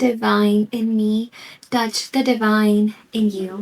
divine in me, touch the divine in you.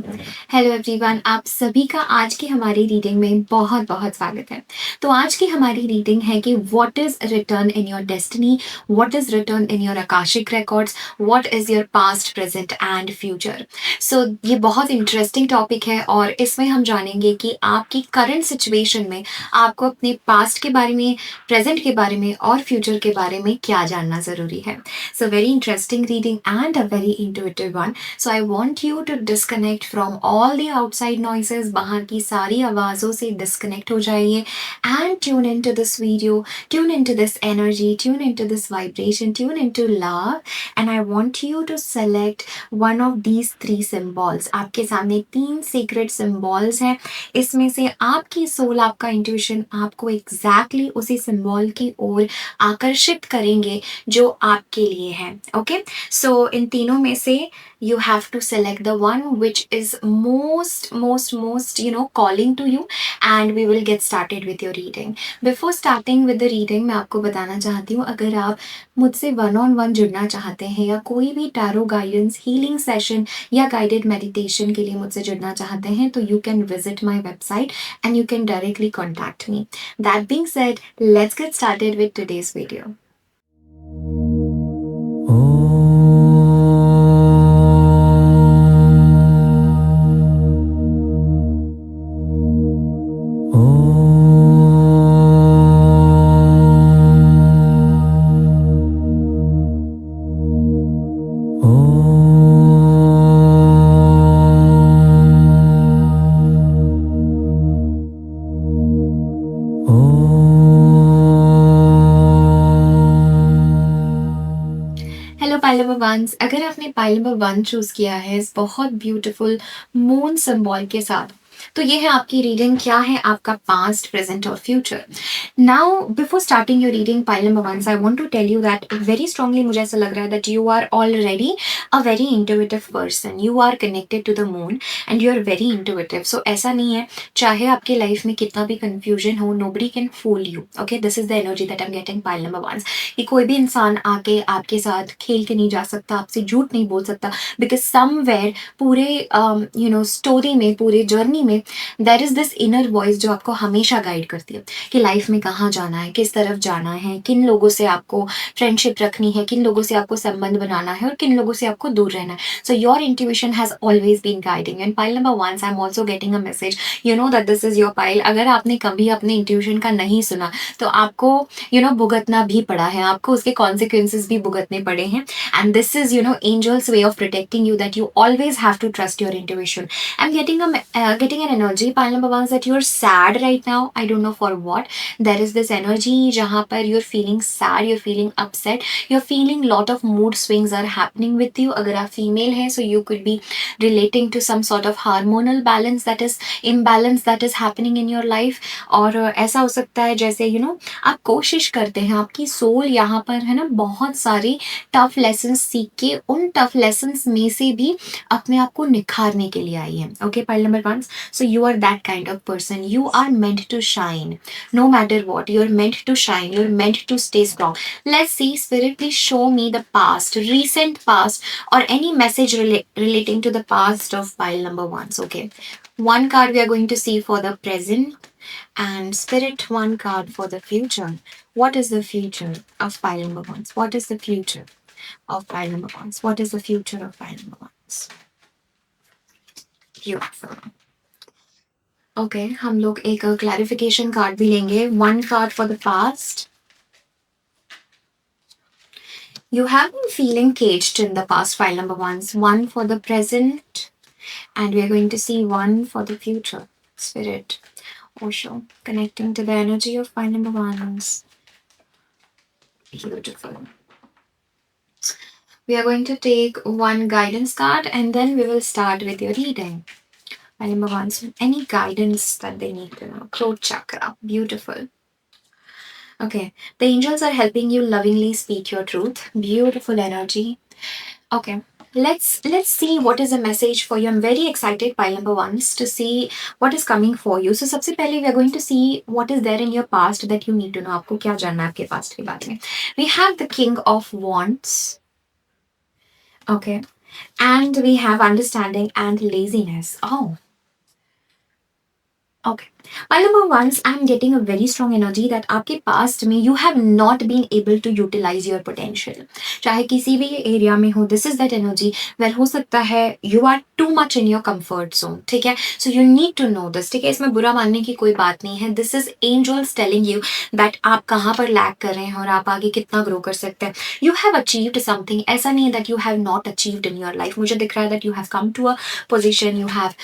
Hello everyone, आप सभी का आज की हमारी रीडिंग में बहुत बहुत स्वागत है। तो आज की हमारी रीडिंग है कि what is return in your destiny, what is return in your Akashic records, what is your past, present and future. So ये बहुत इंटरेस्टिंग टॉपिक है और इसमें हम जानेंगे कि आपकी करंट सिचुएशन में आपको अपने पास्ट के बारे में, प्रेजेंट के बारे में और फ्यूचर के बारे में क्या जानना ज़रूरी है। So very interesting reading and a very intuitive one. So I want you to disconnect from all the outside noises, बाहर की सारी आवाज़ों से डिस्कनेक्ट हो जाइए and tune in to this video, tune in to this energy, tune in to this vibration, tune in to love and I want you to select one of these 3 symbols. आपके सामने 3 secret symbols हैं। इसमें से आपकी soul, आपका intuition आपको exactly उसी symbol की ओर आकर्षित करेंगे जो आपके लिए है। ओके, सो इन तीनों में से you have to select the one which is most calling to you and we will get started with your reading. Before starting with the reading, मैं आपको बताना चाहती हूँ, अगर आप मुझसे वन ऑन वन जुड़ना चाहते हैं या कोई भी टैरो गाइडेंस, हीलिंग सेशन या गाइडेड मेडिटेशन के लिए मुझसे जुड़ना चाहते हैं तो you can visit my website and you can directly contact me. That being said, let's get started with today's video. Hello pile number ones, अगर आपने पाइल नंबर 1 चूज किया है इस बहुत ब्यूटीफुल मून सिंबल के साथ, तो ये है आपकी रीडिंग। क्या है आपका पास्ट, प्रेजेंट और future. Now before starting your reading pile number 1, I want to tell you that very strongly मुझे ऐसा लग रहा है that you are already a very intuitive person. You are connected to the moon and you are very intuitive. So ऐसा नहीं है, चाहे आपके लाइफ में कितना भी कंफ्यूजन हो, nobody can fool you. Okay, this is the energy that I am getting pile number 1। कि कोई भी इंसान आके आपके साथ खेल के नहीं जा सकता, आपसे झूठ नहीं बोल सकता, बिकॉज समवेयर पूरे स्टोरी में, पूरे जर्नी में there is this inner voice जो आपको हमेशा गाइड करती है कि लाइफ में कहाँ जाना है, किस तरफ जाना है, किन लोगों से आपको फ्रेंडशिप रखनी है, किन लोगों से आपको संबंध बनाना है और किन लोगों से आपको दूर रहना है। So your intuition has always been guiding and pile number 1 I am also getting a message, you know that this is your pile. अगर आपने कभी अपने इंट्यूशन का नहीं सुना तो आपको भुगतना भी पड़ा है, आपको उसके कॉन्सिक्वेंसेज भी भुगतने पड़े हैं। And this is angels way of protecting you, that you always have to trust your intuition. I'm getting an energy pile number 1 that you're sad right now. I don't know for what. There is this energy जहाँ पर you're feeling sad, you're feeling upset, you're feeling lot of mood swings are happening with you. अगर आप female हैं, so you could be relating to some sort of hormonal balance that is imbalance that is happening in your life. और ऐसा हो सकता है जैसे आप कोशिश करते हैं, आपकी सोल यहाँ पर है ना बहुत सारी टफ लेसन्स सीख के उन टफ लेसन्स में से भी अपने आप को निखारने के लिए आई है। Okay, pile number 1, so you are that kind of person. You are meant to shine no matter what. You are meant to shine, you are meant to stay strong. Let's see spirit, please show me the past, recent past or any message relating to the past of pile number 1. So, okay, one card we are going to see for the present and spirit, one card for the future. What is the future of pile number 1? What is the future of pile number 1? What is the future of pile number 1? Beautiful. Okay, हम लोग एक clarification card भी लेंगे. One card for the past. You have been feeling caged in the past, file number 1. One for the present, and we are going to see one for the future. Spirit, Osho, connecting to the energy of file number 1. Beautiful. We are going to take one guidance card and then we will start with your reading. File number 1. So any guidance that they need to know. Throat chakra. Beautiful. Okay, the angels are helping you lovingly speak your truth. Beautiful energy. Okay, let's see what is the message for you. I'm very excited, pile number 1, to see what is coming for you. So सबसे पहले we are going to see what is there in your past that you need to know. आपको क्या जानना है आपके past के बारे में. We have the King of Wands. Okay. And we have understanding and laziness. Oh, okay. Pile number ones, I'm getting a very strong energy that आपके past में you have not been able to utilize your potential. चाहे किसी भी area में हो, this is that energy where हो सकता है you are too much in your comfort zone. ठीक है, so you need to know this. ठीक है, इसमें बुरा मानने की कोई बात नहीं है. This is angels telling you that आप कहाँ पर लैग कर रहे हैं और आप आगे कितना ग्रो कर सकते हैं. You have achieved something. ऐसा नहीं है that you have not achieved in your life. मुझे दिख रहा है that you have come to a position, you have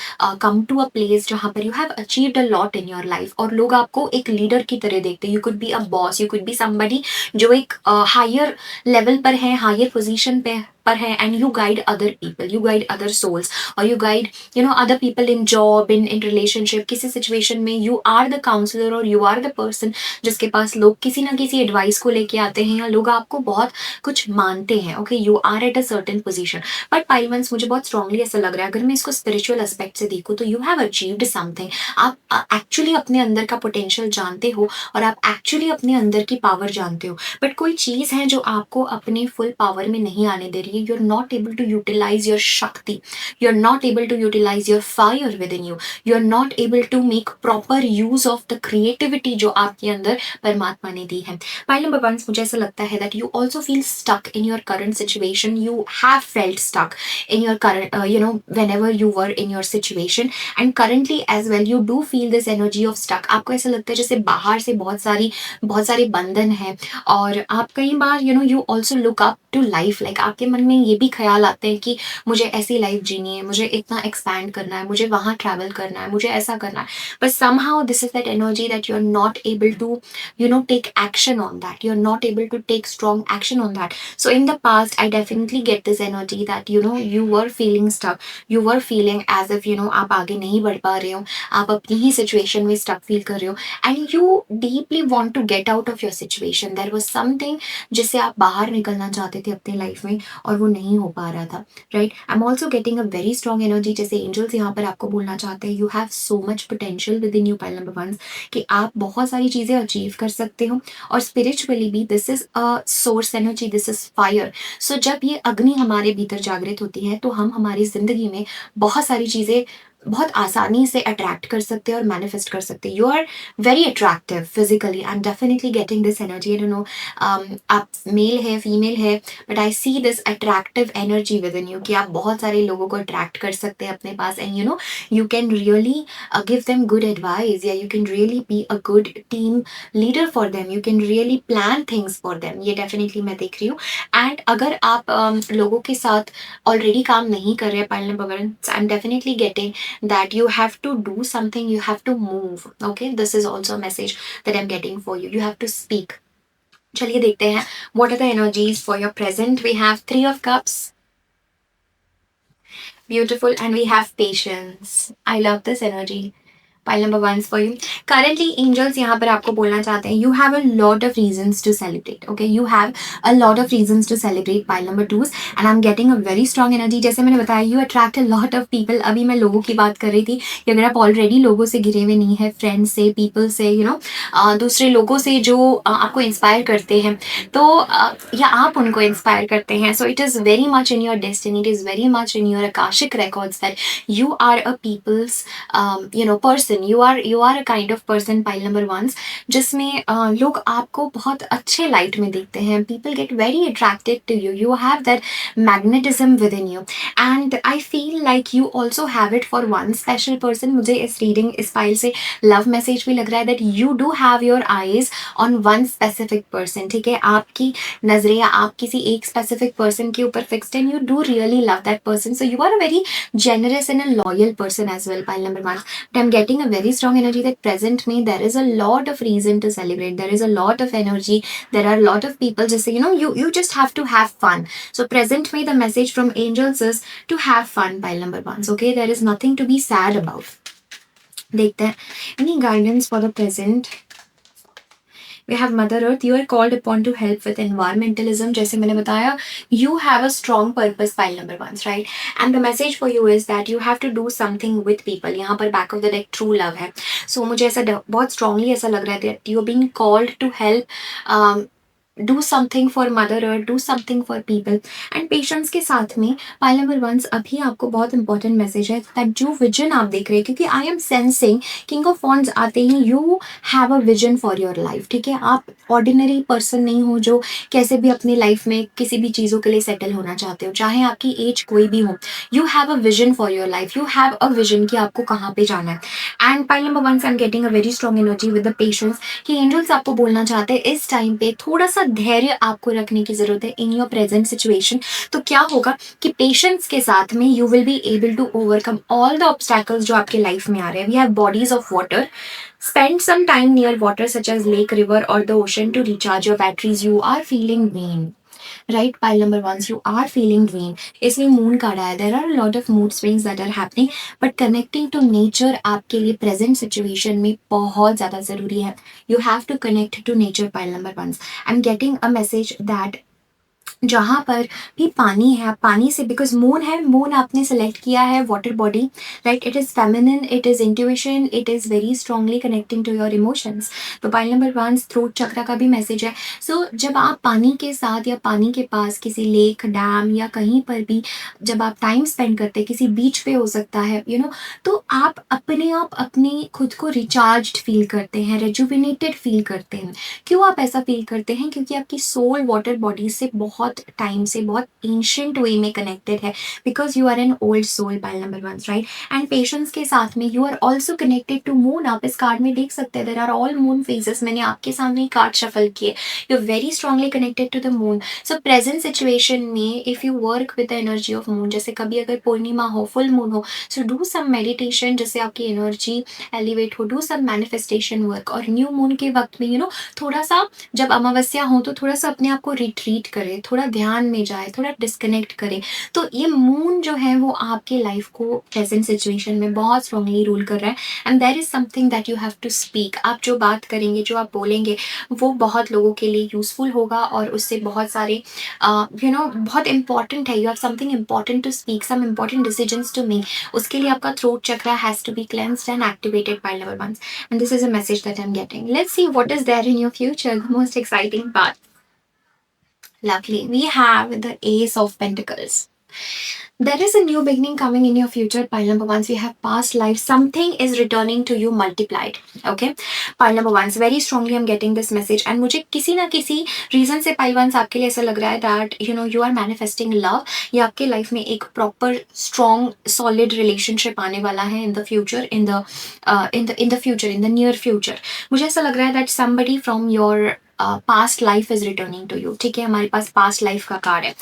come to a place जहाँ पर you have achieved a lot in your life और लोग आपको एक लीडर की तरह देखते हैं. You could be a boss, you could be somebody जो एक हायर लेवल पर है, हायर पोजीशन पर है, and you guide other people, you guide other souls, or you guide other people in job, in relationship. किसी situation में you are the counselor or you are the person जिसके पास लोग किसी ना किसी एडवाइस को लेके आते हैं या लोग आपको बहुत कुछ मानते हैं. Okay, you are at a certain position. But पाइलमंस मुझे बहुत स्ट्रांगली ऐसा लग रहा है, अगर मैं इसको स्पिरिचुअल एस्पेक्ट से देखूँ तो यू हैव अचीव्ड समथिंग. आप एक्चुअली अपने अंदर का पोटेंशियल जानते हो और आप एक्चुअली अपने अंदर की पावर जानते हो. बट कोई चीज़ है जो आपको अपने फुल पावर में नहीं आने दे रही है. You are not able to utilize your shakti, you are not able to utilize your fire within you, you are not able to make proper use of the creativity जो आपके अंदर परमात्मा ने दी है. पाइल नंबर वन, मुझे ऐसा लगता है that you also feel stuck in your current situation. You have felt stuck in your current whenever you were in your situation, and currently as well you do feel this energy of stuck. आपको ऐसा लगता है जैसे बाहर से बहुत सारे बंधन है और आप कई बार you also look up to life, like आपके मन में ये भी ख्याल आते हैं कि मुझे ऐसी लाइफ जीनी है, मुझे इतना एक्सपैंड करना है, मुझे वहाँ ट्रैवल करना है, मुझे ऐसा करना है. but somehow this is that energy that you're not able to take action on that, you're not able to take strong action on that. So in the past I definitely get this energy that you were feeling stuck, you were feeling as if आप आगे नहीं बढ़ पा रहे हो, आप अपनी ही सिचुएशन में स्टक फील कर रहे हो, and you deeply want to get out of your situation. There was something जिससे आप बाहर निकलना चाहते थे अपनी लाइफ में और वो नहीं हो पा रहा था. Right, I am also getting a very strong energy, जैसे एंजल्स यहाँ पर आपको बोलना चाहते हैं you have so much potential with in you. Pile number one, कि आप बहुत सारी चीज़ें अचीव कर सकते हो और स्पिरिचुअली भी this is a source energy, this is fire. So जब ये अग्नि हमारे भीतर जागृत होती है तो हम हमारी जिंदगी में बहुत सारी चीज़ें बहुत आसानी से अट्रैक्ट कर सकते हैं और मैनिफेस्ट कर सकते हैं. You are very attractive physically. I am definitely getting this energy. I don't know आप मेल है फीमेल है, but I see this attractive energy within you कि आप बहुत सारे लोगों को अट्रैक्ट कर सकते हैं अपने पास, and you can really give them good advice, या you can really be a good team leader for them, you can really plan things for them. ये डेफिनेटली मैं देख रही हूँ. एंड अगर आप लोगों के साथ ऑलरेडी काम नहीं कर रहे हैं pile number one, I am definitely getting that you have to do something, you have to move. Okay, this is also a message that I'm getting for you. You have to speak. चलिए देखते हैं what are the energies for your present. We have Three of Cups, beautiful, and we have Patience. I love this energy. Pile number one for you. Currently, angels यहाँ पर आपको बोलना चाहते हैं you have a lot of reasons to celebrate. Okay, you have a lot of reasons to celebrate. Pile number twos, and I'm getting a very strong energy. जैसे मैंने बताया you attract a lot of people. अभी मैं लोगों की बात कर रही थी कि अगर आप ऑलरेडी लोगों से घिरे हुए नहीं है, फ्रेंड्स से, पीपल से, दूसरे लोगों से जो आपको इंस्पायर करते हैं, तो या आप उनको इंस्पायर करते हैं. So it is very much in your destiny, it is very much in your Akashic records that you are a people's person. You are a kind of person, pile number ones, जिसमें लोग आपको बहुत अच्छे light में देखते हैं. People get very attracted to you, you have that magnetism within you, and I feel like you also have it for one special person. मुझे इस रीडिंग, इस फाइल से लव मैसेज भी लग रहा है that you do have your eyes on one specific person. ठीक है, आपकी नजरें आप किसी एक स्पेसिफिक पर्सन के ऊपर fixed, and you do really love that person. So you are a very generous and a loyal person as well, pile number one. But I'm getting a very strong energy that present me there is a lot of reason to celebrate, there is a lot of energy, there are a lot of people just say you just have to have fun. So present me, the message from angels is to have fun, pile number ones. Okay, there is nothing to be sad about. देखते हैं any guidance for the present. We have Mother Earth. You are called upon to help with environmentalism. जैसे मैंने बताया, you have a strong purpose, pile number one, right? And the message for you is that you have to do something with people. यहाँ पर back of the deck true love है. So मुझे ऐसा बहुत strongly ऐसा लग रहा है that you are being called to help do something for Mother Earth, do something for people and patience के साथ में पाइल नंबर वंस अभी आपको बहुत इंपॉर्टेंट मैसेज है दैट जो विजन आप देख रहे हैं, क्योंकि I am sensing King of Wands आते ही you have a vision for your life, ठीक है। आप ऑर्डिनरी पर्सन नहीं हो जो कैसे भी अपनी लाइफ में किसी भी चीज़ों के लिए सेटल होना चाहते हो, चाहे आपकी एज कोई भी हो। You have a vision for your life, you have a vision कि आपको कहाँ पे जाना है। And pile number ones I am getting a very strong energy with the patience कि एंजल्स आपको बोलना चाहते हैं इस टाइम पे थोड़ा सा धैर्य आपको रखने की जरूरत है इन योर प्रेजेंट सिचुएशन। तो क्या होगा कि पेशेंस के साथ में you will be able to overcome all the obstacles जो आपके लाइफ में आ रहे हैं। We have bodies of water, spend some time near water such as lake, river or the ocean to recharge your batteries. You are feeling drained, right? Pile number ones, you are feeling drained. इसलिए moon card आया, there are a lot of mood swings that are happening, but connecting to nature आपके लिए present situation में बहुत ज़्यादा ज़रूरी है। You have to connect to nature. Pile number ones, I'm getting a message that जहाँ पर भी पानी है, आप पानी से, बिकॉज मून है, मून आपने सेलेक्ट किया है water body, right. It is feminine, it is intuition, it is very strongly connecting to your emotions. तो pile number one throat chakra का भी मैसेज है। सो जब आप पानी के साथ या पानी के पास किसी लेक, डैम या कहीं पर भी जब आप टाइम स्पेंड करते हैं, किसी बीच पे हो सकता है, तो आप अपने आप अपनी खुद को रिचार्ज फील करते हैं, रेजुविनेटेड फील करते हैं। क्यों आप ऐसा फील करते हैं? क्योंकि आपकी सोल वाटर बॉडी से बहुत टाइम से, बहुत एंशियंट वे में कनेक्टेड है, because you are an old soul. Pile number one, right. And patience के साथ में you are also connected to moon. आप इस कार्ड में देख सकते हैं there are all moon phases. मैंने आपके सामने ही कार्ड शफल किए, you are very strongly connected to the moon. So present situation में if you work with the energy of moon, जैसे कभी अगर पूर्णिमा हो, फुल मून हो, सो डू सम मेडिटेशन जिससे आपकी एनर्जी एलिवेट हो, डू सम मैनिफेस्टेशन वर्क। और न्यू मून के वक्त में थोड़ा सा जब अमावस्या हो तो थोड़ा सा अपने आप को रिट्रीट करें, थोड़ा ध्यान में जाए, थोड़ा डिस्कनेक्ट करें। तो ये मून जो है वो आपके लाइफ को प्रेजेंट सिचुएशन में बहुत स्ट्रांगली रूल कर रहा है। And there is something that you have to speak. आप जो बात करेंगे, जो आप बोलेंगे, वो बहुत लोगों के लिए यूजफुल होगा और उससे बहुत सारे बहुत इंपॉर्टेंट है। You have something important to speak, some important decisions to make. उसके लिए आपका throat chakra has to be cleansed and activated by level 1, and this is a message that I'm getting. Let's see what is there in your future, the most exciting part. Lovely. We have the Ace of Pentacles. There is a new beginning coming in your future. Pile number one, we have past life. Something is returning to you multiplied. Okay. Pile number one, very strongly I'm getting this message. And मुझे किसी ना किसी reason से pile one आपके लिए ऐसा लग रहा है that you are manifesting love. या आपके लाइफ में एक proper strong solid relationship आने वाला है in the future, in the future, in the near future. मुझे ऐसा लग रहा है that somebody from your past life is returning to you. ठीक है, हमारे पास पास्ट लाइफ का कार्ड है।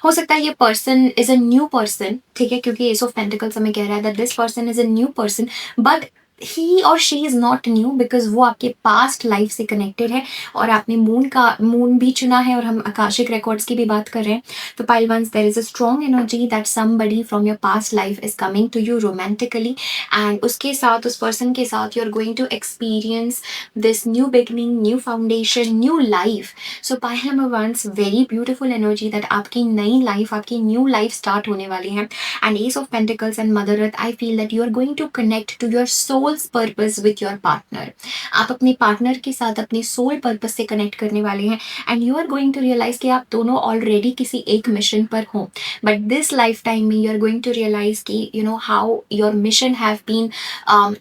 हो सकता है ये person is a new person, ठीक है, क्योंकि एस ऑफ पेंटिकल्स हमें कह रहा है that this person is a new person, but he और she is not new because वो आपके पास्ट लाइफ से कनेक्टेड है। और आपने मून भी चुना है और हम आकाशिक रिकॉर्ड्स की भी बात कर रहे हैं। तो pile ones there is a strong energy that somebody from your past life is coming to you romantically, and उसके साथ, उस पर्सन के साथ you are going to experience this new beginning, new foundation, new life. So pile number ones very beautiful energy that आपकी नई life, आपकी new life start होने वाली है। And ace of pentacles and Mother Earth, I feel that you are going to connect to your soul's purpose with your partner. आप अपने partner के साथ अपने सोल पर्पस से कनेक्ट करने वाले हैं, and you are going to realize कि आप दोनों ऑलरेडी किसी एक मिशन पर हो, बट दिस लाइफ टाइम में you are going to realize कि how your mission have been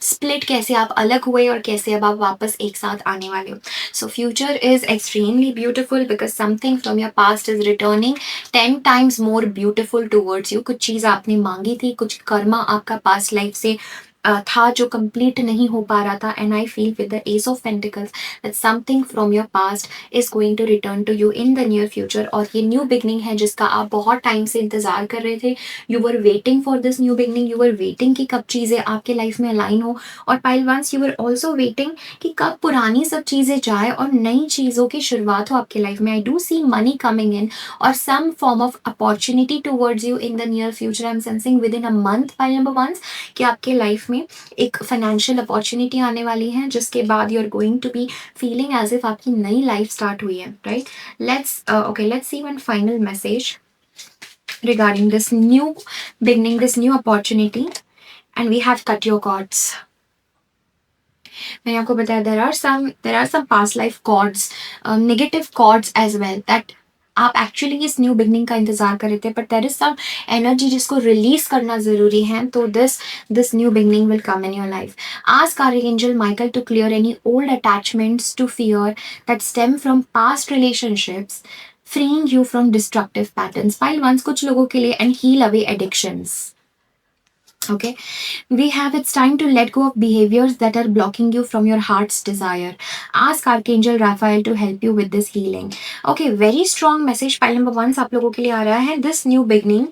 split, कैसे आप अलग हुए और कैसे अब आप वापस एक साथ आने वाले हो। So future is extremely beautiful because something from your past is returning 10 times more beautiful towards you. कुछ चीज़ आपने मांगी थी, कुछ कर्मा आपका पास्ट लाइफ से था जो कंप्लीट नहीं हो पा रहा था, and I feel with the ace of pentacles that something from your past is going to return to you in the near future. और ये न्यू बिगनिंग है जिसका आप बहुत टाइम से इंतजार कर रहे थे। You were waiting for this new beginning, you were waiting कि कब चीज़ें आपके लाइफ में अलाइन हो। और pile one you were also waiting कि कब पुरानी सब चीज़ें जाए और नई चीज़ों की शुरुआत हो आपके लाइफ में। I do see money coming in और some form of opportunity towards you in the near future. I am sensing within a month, pile number one, कि आपके लाइफ में एक फाइनेंशियल अपॉर्चुनिटी आने वाली है जिसके बाद you are going to be feeling as if आपकी नई लाइफ स्टार्ट हुई है, right. Let's see one final message regarding this new beginning, this new opportunity, and we have cut your cards. मैंने आपको बताया there are some past life cords, negative cords as well that आप actually इस new beginning का इंतजार कर रहे थे, but there is some energy जिसको रिलीज करना जरूरी है, तो this new beginning will come in your life. Ask Archangel Michael to clear any old attachments to fear that stem from past relationships, freeing you from destructive patterns. Pile ones कुछ लोगों के लिए and heal away addictions. Okay, we have it's time to let go of behaviors that are blocking you from your heart's desire. Ask Archangel Raphael to help you with this healing. Okay, very strong message. Pile number 1 आप लोगों के लिए आ रहा है. This new beginning,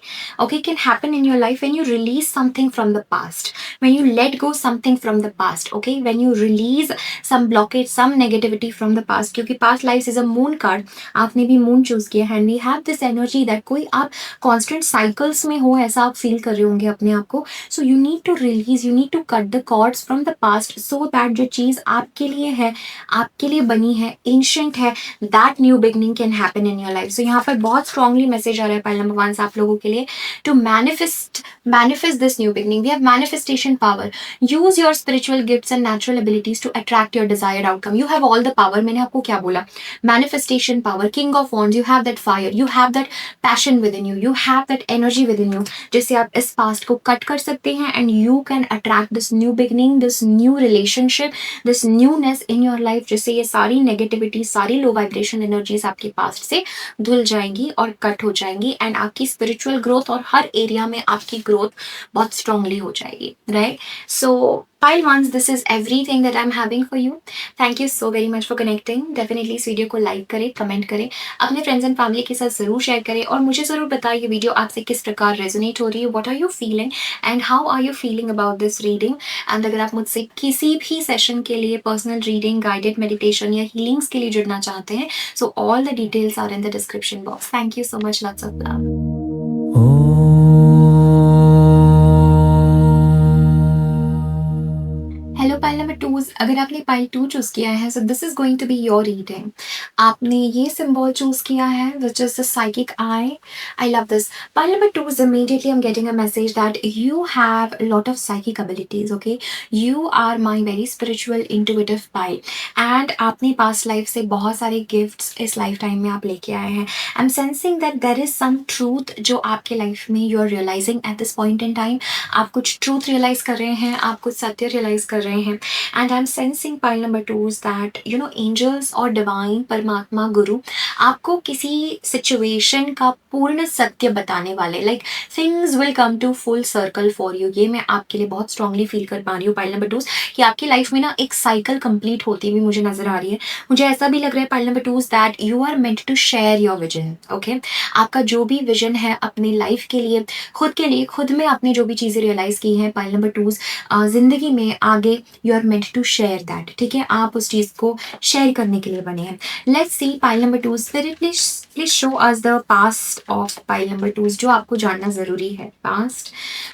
okay, can happen in your life when you release something from the past, when you let go something from the past. Okay, when you release some blockage, some negativity from the past. क्योंकि past lives is a moon card. आपने भी moon choose किया है, and we have this energy that कोई आप constant cycles में हो, ऐसा आप feel कर रहे होंगे अपने आप को. So you need to release, you need to cut the cords from the past so that जो चीज आपके लिए है, आपके लिए बनी है, ancient है, that new beginning can happen in your life. So यहाँ पर बहुत strongly message आ रहा है pile number 1 आप लोगों के लिए to manifest this new beginning. We have manifestation power. Use your spiritual gifts and natural abilities to attract your desired outcome. You have all the power. मैंने आपको क्या बोला? Manifestation power, King of Wands. You have that fire, you have that passion within you, you have that energy within you, जिससे आप इस past को cut कर सकते हैं, and you can attract this new beginning, this new relationship, this newness in your life, जिससे ये सारी negativity, सारी low vibration energies आपके past से धुल जाएंगी और cut हो जाएंगी, and आपकी spiritual growth और हर area में आपकी growth बहुत strongly हो जाएगी, right? So pile ones, this is everything that I'm having for you. Thank you so very much for connecting. Definitely इस वीडियो को like करें, comment करें, अपने friends and family के साथ जरूर share करें, और मुझे जरूर बताइए ये वीडियो आपसे किस प्रकार resonate हो रही है. What are you feeling and how are you feeling about this reading? And अगर आप मुझसे किसी भी सेशन के लिए personal reading, guided meditation या healings के लिए जुड़ना चाहते हैं, so all the details are in the description box. Thank you so much. Lots of love. Hello pile number 2, अगर आपने पाइल 2 चूज किया है, so this is going to be your reading. आपने ये सिंबल चूज किया है which is the psychic eye. I love this. Pile number 2 is immediately I am getting a message that you have lot of psychic abilities. Okay, you are my very spiritual intuitive pile, and आपने past life से बहुत सारे gifts इस life time में आप लेके आए हैं. I am sensing that there is some truth जो आपके लाइफ में you are realizing at this point in time. आप कुछ ट्रूथ रियलाइज कर रहे हैं, आप कुछ सत्य रियलाइज कर रहे हैं, and I am sensing pile number 2 that you know angels और डिवाइन परमात्मा गुरु आपको किसी सिचुएशन का पूर्ण सत्य बताने वाले, like things will come to full circle for you. ये मैं आपके लिए बहुत स्ट्रांगली फील कर पा रही हूँ पाइल नंबर 2 कि आपकी लाइफ में ना एक साइकिल कंप्लीट होती हुई मुझे नजर आ रही है. मुझे ऐसा भी लग रहा है pile number 2 that you are meant to share your vision. Okay, आपका जो भी विजन है अपनी लाइफ के लिए, खुद में आपने जो भी चीजें रियलाइज की हैं पाइल नंबर 2 जिंदगी में आगे, you are meant to share that. ठीक है, आप उस चीज को शेयर करने के लिए बने हैं. Let's see pile number 2, spirit please show us the past of pile number 2 जो आपको जानना जरूरी है. Past,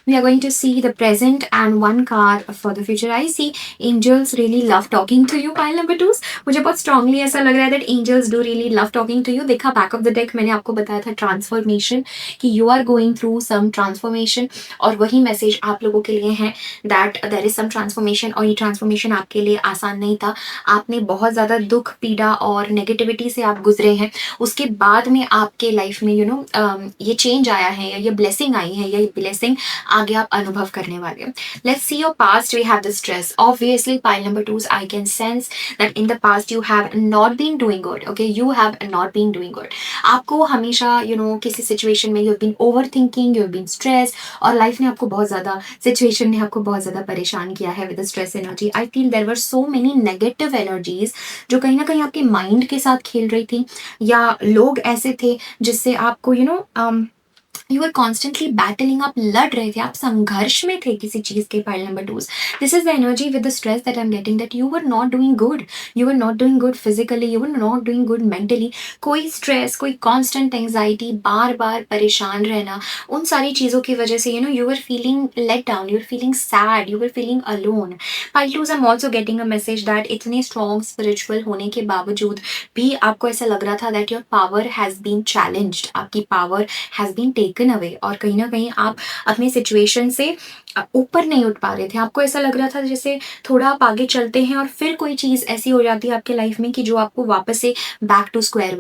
we are going to see the present and one card for the future. I see angels really love talking to you pile number 2. मुझे बहुत strongly ऐसा लग रहा है that angels do really love talking to you. देखा back of the deck मैंने आपको बताया था ट्रांसफॉर्मेशन, कि you are going through some transformation, और वही मैसेज आप लोगों के लिए है that there is some transformation. और ये ट्रांसफॉर्मेशन आपके लिए आसान नहीं था. आपने बहुत ज़्यादा दुख, पीड़ा और नेगेटिविटी से आप गुजरे हैं. उसके बाद में आपके लाइफ में यू नो ये चेंज आया है, या ये ब्लेसिंग आई है, या ये ब्लेसिंग आगे आप अनुभव करने वाले हैं. Let's see your past. We have the stress. Obviously pile number 2 I can sense that in the past you have not been doing good. Okay, you have not been doing good. आपको हमेशा you know किसी situation में you have been over thinking, you have been stress, और life ने आपको बहुत ज़्यादा, situation ने आपको बहुत ज़्यादा परेशान किया है with the stress energy. I feel there were so many negative energies जो कहीं ना कहीं आपके माइंड के साथ खेल रही थी, या लोग ऐसे थे जिससे आपको you know you are constantly battling, आप लड़ रहे थे, आप संघर्ष में थे किसी चीज के. Pile number 2, this is the energy with the stress that I am getting, that you are not doing good. You are not doing good physically, you are not doing good mentally. कोई stress, कोई constant anxiety, बार बार परेशान रहना, उन सारी चीज़ों की वजह से you know you are feeling let down, you are feeling sad, you are feeling alone. Pile 2 I am also getting a message that इतने स्ट्रॉन्ग स्पिरिचुअल होने के बावजूद भी आपको ऐसा लग रहा था that your power has been challenged, आपकी power has been taken away, और कहीं ना कहीं आप अपनी सिचुएशन से ऊपर नहीं उठ पा रहे थे। आपको ऐसा लग रहा था जैसे थोड़ा आप आगे चलते हैं और फिर कोई चीज़ ऐसी हो जाती है आपके लाइफ में कि जो आपको वापस से बैक टू स्क्वायर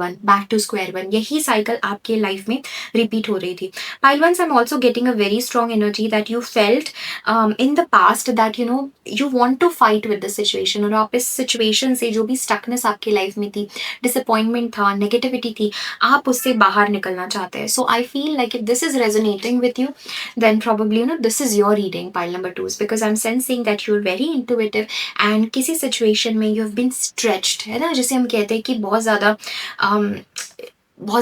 वन, यही साइकिल आपके लाइफ में रिपीट हो रही थी। Pile one, I am also getting a very strong energy that you felt in the past, that you know you want to fight with the situation, और आप इस situation से, जो भी स्टकनेस आपकी लाइफ में थी, डिसअपॉइंटमेंट था, नेगेटिविटी थी, आप उससे बाहर निकलना चाहते हैं। So I feel like if this is resonating with you, then probably this is your reading, pile number 2, because I'm sensing that you're very intuitive and किसी situation में you have been stretched, है ना, जैसे हम कहते हैं कि बहुत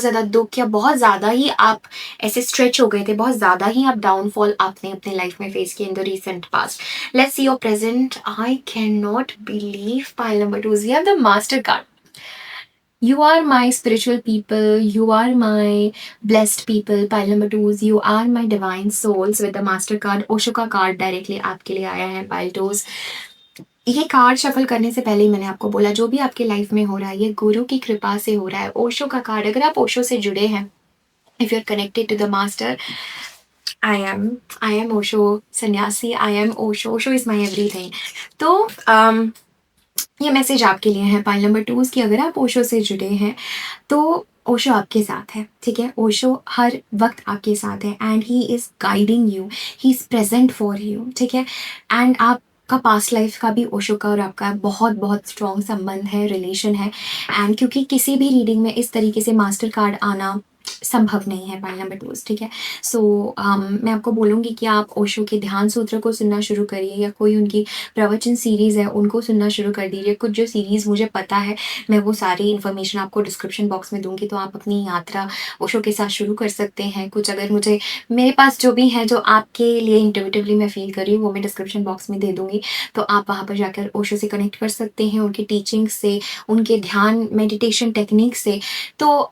ज़्यादा दुख या बहुत ज़्यादा ही आप ऐसे स्ट्रेच हो गए थे, बहुत ज़्यादा ही आप डाउनफॉल आपने अपने लाइफ में फेस किए in the recent past. Let's see your present. I can not believe, pile number 2, we have the master card. You are my spiritual people. You are my blessed people. Pile number 2s. You are my divine souls with the master card. Osho का card directly आपके लिए आया है pile twos. ये card shuffle करने से पहले ही मैंने आपको बोला, जो भी आपके लाइफ में हो रहा है ये गुरु की कृपा से हो रहा है। ओशो का कार्ड, अगर आप ओशो से जुड़े हैं, if you are connected to the master, I am Osho sannyasi, I am Osho, Osho is my everything. तो ये मैसेज आपके लिए है पाइल नंबर 2 कि अगर आप ओशो से जुड़े हैं तो ओशो आपके साथ है, ठीक है। ओशो हर वक्त आपके साथ है and he is guiding you, he is present for you, ठीक है। एंड आपका पास्ट लाइफ का भी ओशो का और आपका बहुत बहुत स्ट्रॉन्ग संबंध है, रिलेशन है। एंड क्योंकि किसी भी रीडिंग में इस तरीके से मास्टर कार्ड आना संभव नहीं है पाइल नंबर 2, ठीक है। सो मैं आपको बोलूँगी कि आप ओशो के ध्यान सूत्र को सुनना शुरू करिए, या कोई उनकी प्रवचन सीरीज़ है उनको सुनना शुरू कर दीजिए। कुछ जो सीरीज़ मुझे पता है, मैं वो सारी इन्फॉर्मेशन आपको डिस्क्रिप्शन बॉक्स में दूंगी, तो आप अपनी यात्रा ओशो के साथ शुरू कर सकते हैं। कुछ अगर मुझे, मेरे पास जो भी है जो आपके लिए इंट्यूटिवली मैं फील कर रही हूँ, वो मैं डिस्क्रिप्शन बॉक्स में दे दूँगी, तो आप वहाँ पर जाकर ओशो से कनेक्ट कर सकते हैं, उनकी टीचिंग से, उनके ध्यान मेडिटेशन टेक्निक से। तो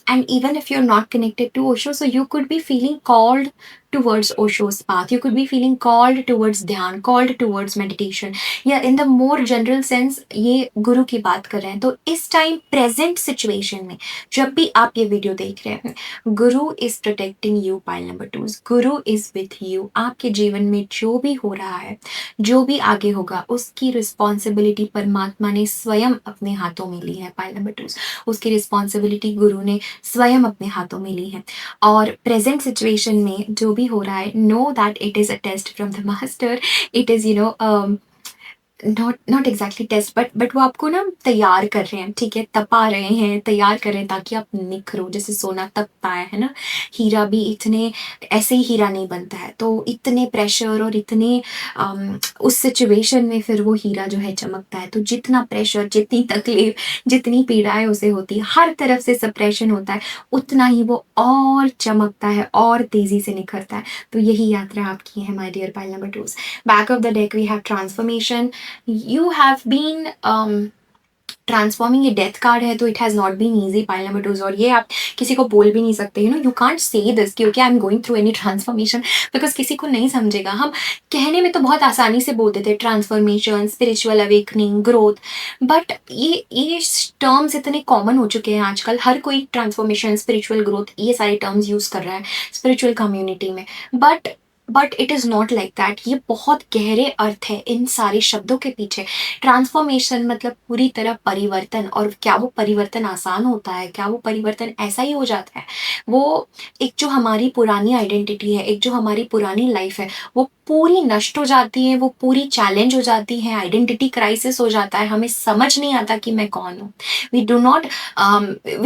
and even if you're not connected to Osho, so you could be feeling called towards Osho's path. You could be feeling called towards ध्यान, called towards meditation, या in the more general sense ये गुरु की बात कर रहे हैं। तो इस टाइम प्रेजेंट सिचुएशन में जब भी आप ये वीडियो देख रहे हैं, गुरु is protecting you pile number 2, Guru is with you. आपके जीवन में जो भी हो रहा है, जो भी आगे होगा, उसकी रिस्पॉन्सिबिलिटी परमात्मा ने स्वयं अपने हाथों में ली है पाइल नंबर 2। उसकी रिस्पॉन्सिबिलिटी गुरु ने स्वयं अपने हाथों में ली है। और प्रेजेंट सिचुएशन में जो भी हो रहा है, know that it is a test from the master, it is not exactly test, but वो आपको ना तैयार कर रहे हैं, ठीक है, तपा रहे हैं, तैयार कर रहे हैं ताकि आप निखरो, जैसे सोना तपता है ना। हीरा भी इतने ऐसे ही हीरा नहीं बनता है, तो इतने प्रेशर और इतने उस सिचुएशन में फिर वो हीरा जो है चमकता है। तो जितना प्रेशर, जितनी तकलीफ, जितनी पीड़ाएं उसे होती है, हर तरफ से सप्रेशन होता है, उतना ही वो और चमकता है और तेजी से निखरता है। तो यही यात्रा आपकी है my dear pile number 2। Back of the deck we have transformation. You have been transforming, ये डेथ कार्ड है, तो it has not been easy pile number 2, और ये आप किसी को बोल भी नहीं सकते, यू कांट से दिस कि okay I am going through any transformation, because किसी को नहीं समझेगा। हम कहने में तो बहुत आसानी से बोलते थे transformation, spiritual awakening, growth, but ये टर्म्स इतने कॉमन हो चुके हैं आजकल। हर कोई ट्रांसफॉर्मेशन, स्पिरिचुअल ग्रोथ, ये सारे टर्म्स यूज़ कर रहा है स्पिरिचुअल कम्युनिटी में, but it is not like that. ये बहुत गहरे अर्थ है इन सारे शब्दों के पीछे। ट्रांसफॉर्मेशन मतलब पूरी तरह परिवर्तन, और क्या वो परिवर्तन आसान होता है? क्या वो परिवर्तन ऐसा ही हो जाता है? वो एक जो हमारी पुरानी आइडेंटिटी है, एक जो हमारी पुरानी लाइफ है, वो पूरी नष्ट हो जाती है, वो पूरी चैलेंज हो जाती है, आइडेंटिटी क्राइसिस हो जाता है, हमें समझ नहीं आता कि मैं कौन हूँ। We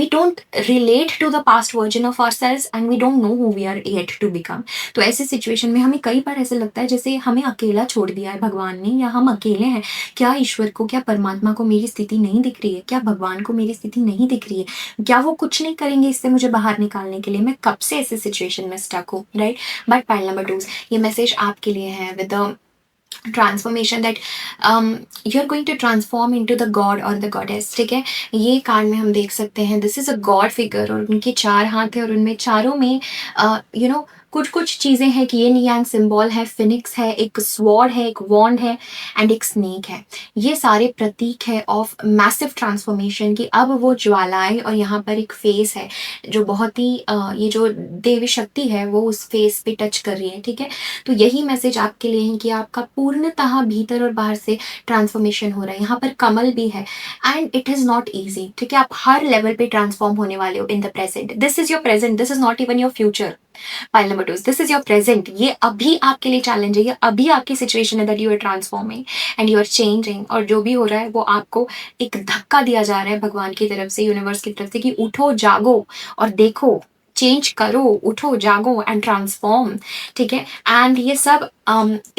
don't relate to the past version of ourselves and we don't know who we are yet to become. तो ऐसे सिचुएशन में हमें कई बार ऐसे लगता है जैसे हमें अकेला छोड़ दिया है भगवान ने, या हम अकेले हैं। क्या ईश्वर को, क्या परमात्मा को मेरी स्थिति नहीं दिख रही है? क्या भगवान को मेरी स्थिति नहीं दिख रही है? क्या वो कुछ नहीं करेंगे इससे मुझे बाहर निकालने के लिए? मैं कब से ऐसे सिचुएशन में स्टक हूँ, राइट? बट पाइल नंबर 2, ये मैसेज आपके लिए है with the transformation that you are going to transform into the god और द गॉडेस, ठीक है। ये कार्ड में हम देख सकते हैं this is a god figure, और उनके 4 हाथ है और उनमें चारों में कुछ कुछ चीज़ें हैं कि यिन यांग सिंबल है, फिनिक्स है, एक स्वॉर्ड है, एक वॉन्ड है एंड एक स्नेक है। ये सारे प्रतीक है ऑफ मैसिव ट्रांसफॉर्मेशन की अब वो ज्वालाएं और यहाँ पर एक फेस है जो बहुत ही ये जो देवी शक्ति है वो उस फेस पे टच कर रही है, ठीक है। तो यही मैसेज आपके लिए है कि आपका पूर्णतः भीतर और बाहर से ट्रांसफॉर्मेशन हो रहा है। यहाँ पर कमल भी है and it is not easy, ठीक है। आप हर लेवल पे ट्रांसफॉर्म होने वाले हो in the present. This is your present, this is not even your future. Pile number 2, this is your present. ये अभी आपके लिए चैलेंज है, ये अभी आपकी सिचुएशन है that you are transforming and you are changing. और जो भी हो रहा है वो आपको एक धक्का दिया जा रहा है भगवान की तरफ से, यूनिवर्स की तरफ से कि उठो, जागो और देखो, चेंज करो, उठो, जागो एंड ट्रांसफॉर्म, ठीक है। एंड ये सब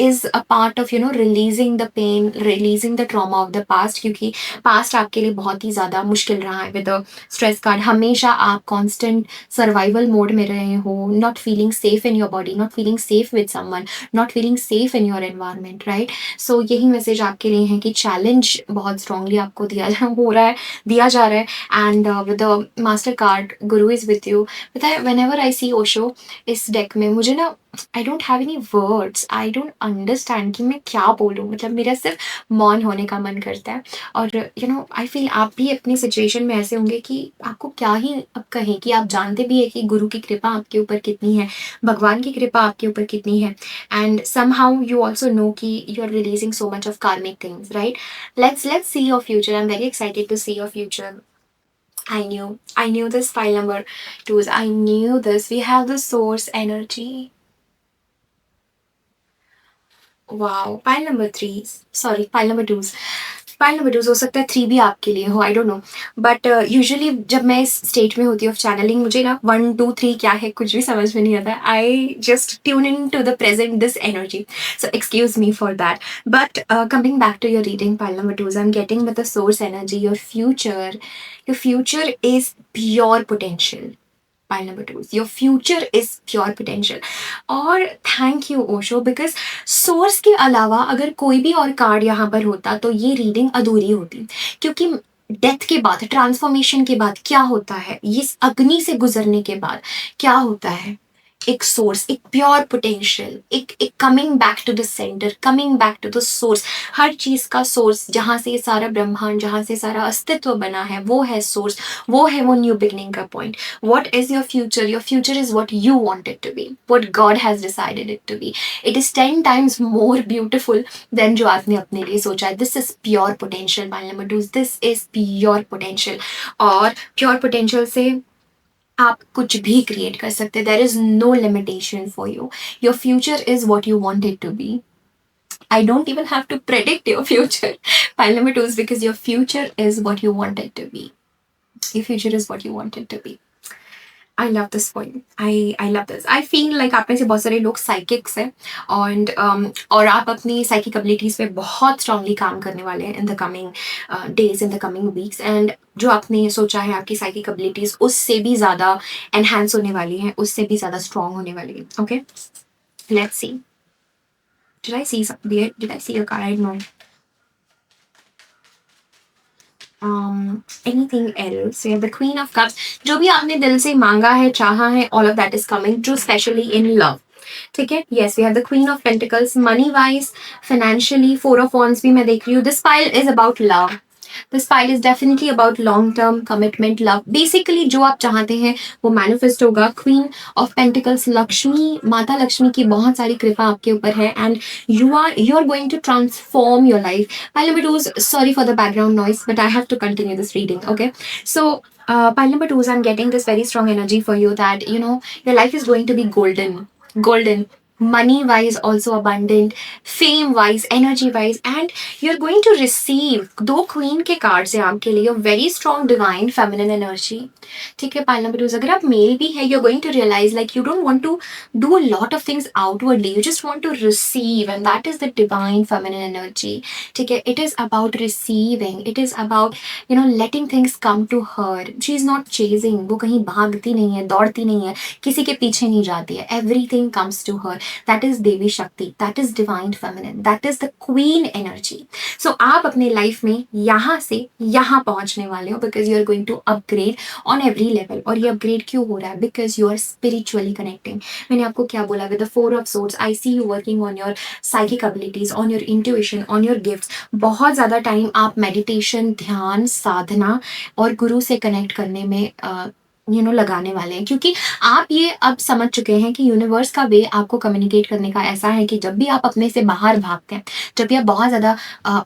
is a part of releasing the pain, releasing the trauma of the past, क्योंकि पास्ट आपके लिए बहुत ही ज़्यादा मुश्किल रहा है विद स्ट्रेस कार्ड। हमेशा आप कॉन्स्टेंट सर्वाइवल मोड में रहे हो, not feeling safe in your body, not feeling safe with someone, not feeling safe in your environment, right. So यही मैसेज आपके लिए है कि चैलेंज बहुत स्ट्रांगली आपको दिया जा रहा है and with the master card Guru is with you. पता है व्हेनेवर आई सी ओशो इस डेक में, मुझे ना I don't have any words, I don't understand कि मैं क्या बोलूँ, मतलब मेरा सिर्फ मौन होने का मन करता है। और आई फील आप भी अपनी सिचुएशन में ऐसे होंगे कि आपको क्या ही अब कहें, कि आप जानते भी है कि गुरु की कृपा आपके ऊपर कितनी है, भगवान की कृपा आपके ऊपर कितनी है and somehow you also know कि you are releasing so much of karmic things, right. Let's see your future, I am very excited to see your future. I knew this file number 2s. I knew this. We have the source energy. Wow. Pile number 3s. Sorry, pile number 2s. Pile number 2 हो सकता है 3 भी आपके लिए हो, आई don't know. But usually जब मैं इस स्टेट में होती हूँ ऑफ चैनलिंग, मुझे ना 1 2 3 क्या है कुछ भी समझ में नहीं आता। I just tune in to the present this energy, so excuse me for that. But coming back to your reading pile number 2, I am getting with the source energy your future is pure potential. Pile number 2, your future is pure potential. और thank you Osho, because source के अलावा अगर कोई भी और card यहाँ पर होता तो ये रीडिंग अधूरी होती, क्योंकि डेथ के बाद, ट्रांसफॉर्मेशन के बाद क्या होता है, ये अग्नि से गुजरने के बाद क्या होता है, एक सोर्स, एक प्योर पोटेंशियल, एक coming back to the centre, coming back to the source. हर चीज का सोर्स, जहाँ से ये सारा ब्रह्मांड, जहाँ से सारा अस्तित्व बना है, वो है सोर्स, वो है वो न्यू बिगनिंग का point. What is your future? Your future is what you want it to be, what God has decided it to be. It is 10 times more beautiful than जो आपने अपने लिए सोचा है। This is pure potential, pile number 2. This is pure potential. और pure potential से आप कुछ भी क्रिएट कर सकते हैं। There is no limitation for you. Your future is what you want it to be. I don't even have to predict your future. Pile number 2 is because your future is what you want it to be. Your future is what you want it to be. I love this point. I love this. I feel like आप में से बहुत सारे लोग psychics हैं और आप अपनी साइकिक एबिलिटीज पे बहुत स्ट्रांगली काम करने वाले हैं in the coming days, in the coming weeks. And जो आपने सोचा है आपकी साइकिक एबिलिटीज उससे भी ज़्यादा एनहांस होने वाली हैं, उससे भी ज़्यादा स्ट्रांग होने वाली है। Okay, let's see. Did I see something? Did I see a card? No. Anything else? We have the Queen of Cups. जो भी आपने दिल से मांगा है, चाहा है, all of that is coming true, especially in love. ठीक है? Yes, we have the Queen of Pentacles. Money wise, financially, Four of Wands भी मैं देख रही हूँ. This pile is about love. This pile is definitely about long-term commitment, love. Basically, जो आप चाहते हैं वो manifest होगा. Queen of Pentacles, लक्ष्मी, माता लक्ष्मी की बहुत सारी कृपा आपके ऊपर है and you are going to transform your life. Pile number 2, sorry for the background noise, but I have to continue this reading. Okay, so pile number 2, I'm getting this very strong energy for you that your life is going to be golden. Money wise also abundant, fame wise, energy wise, and you're going to receive 2 queen के cards हैं आपके लिए, very strong divine feminine energy. ठीक है, pile number 2, अगर आप mail भी है, you're going to realize like you don't want to do a lot of things outwardly, you just want to receive, and that is the divine feminine energy. ठीक है, it is about receiving, it is about letting things come to her. She is not chasing, वो कहीं भागती नहीं है, दौड़ती नहीं है, किसी के पीछे नहीं जाती है, everything comes to her. That is Devi Shakti, that is divine feminine, that is the queen energy. So आप अपने लाइफ में यहाँ से यहाँ पहुंचने वाले हो because you are going to upgrade on every level. और ये अपग्रेड क्यों हो रहा है? Because you are spiritually connecting. मैंने आपको क्या बोला? With the 4 of Swords I see you working on your psychic abilities, on your intuition, on your gifts. बहुत ज़्यादा टाइम आप मेडिटेशन, ध्यान, साधना और गुरु से कनेक्ट करने में लगाने वाले हैं, क्योंकि आप ये अब समझ चुके हैं कि यूनिवर्स का वे आपको कम्युनिकेट करने का ऐसा है कि जब भी आप अपने से बाहर भागते हैं, जब भी आप बहुत ज़्यादा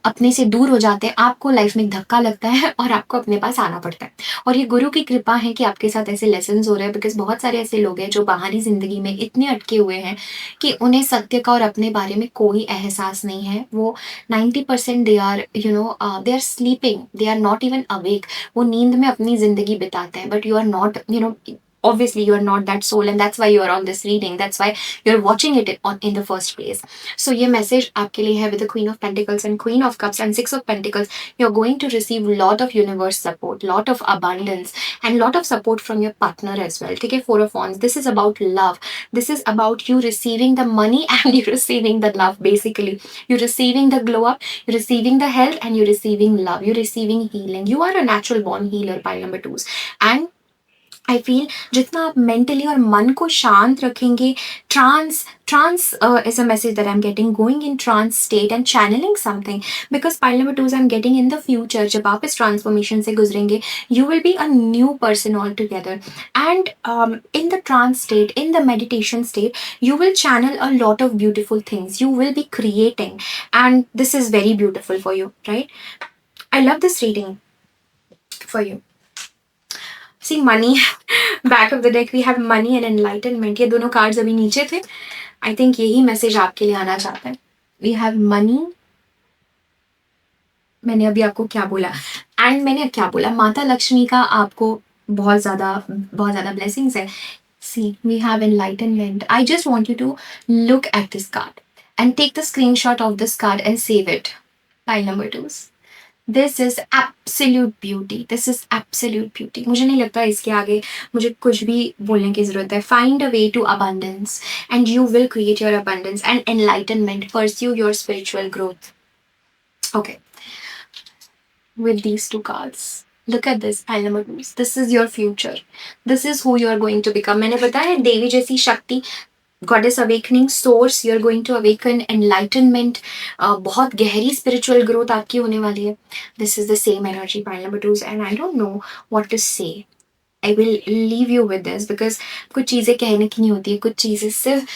अपने से दूर हो जाते हैं, आपको लाइफ में धक्का लगता है और आपको अपने पास आना पड़ता है. और ये गुरु की कृपा है कि आपके साथ ऐसे लेसन हो रहे हैं, बिकॉज बहुत सारे ऐसे लोग हैं जो बाहरी जिंदगी में इतने अटके हुए हैं कि उन्हें सत्य का और अपने बारे में कोई एहसास नहीं है. वो 90% they are they are sleeping, they are not even awake. वो नींद में अपनी जिंदगी बिताते हैं, but you are not, obviously you are not that soul, and that's why you are on this reading, that's why you're watching it in the first place. So ये message आपके लिए है with the Queen of Pentacles and Queen of Cups and 6 of Pentacles. You're going to receive lot of universe support, lot of abundance and lot of support from your partner as well. ठीक है? 4 of Wands, this is about love, this is about you receiving the money and you receiving the love. Basically you're receiving the glow up, you're receiving the health, and you're receiving love, you're receiving healing. You are a natural born healer, pile number 2s. And I feel जितना आप mentally और मन को शांत रखेंगे, trans is a message that I'm getting, going in trance state and channeling something, because pile number 2s I'm getting in the future, जब आप इस transformation से गुजरेंगे, you will be a new person altogether. And in the trance state, in the meditation state, you will channel a lot of beautiful things, you will be creating, and this is very beautiful for you, right? I love this reading for you. See, money, back of the deck we have money and enlightenment. ये दोनों cards अभी नीचे थे. I think यही message आपके लिए आना चाहता है. We have money. मैंने अभी आपको क्या बोला? And मैंने क्या बोला? माता लक्ष्मी का आपको बहुत ज़्यादा blessings है. See, we have enlightenment. I just want you to look at this card and take the screenshot of this card and save it. Pile number 2s. This is absolute beauty. This is absolute beauty. मुझे नहीं लगता इसके आगे मुझे कुछ भी बोलने की ज़रूरत है. Find a way to abundance and you will create your abundance and enlightenment. Pursue your spiritual growth. Okay. With these 2 cards. Look at this, pile number 2s. This is your future. This is who you are going to become. मैंने बताया देवी जैसी शक्ति, Goddess awakening, source, you're going to awaken, enlightenment, बहुत गहरी spiritual growth आपकी होने वाली है. This is the same energy, pile number 2s, and I don't know what to say. I will leave you with this because कुछ चीज़ें कहने की नहीं होती है, कुछ चीज़ें सिर्फ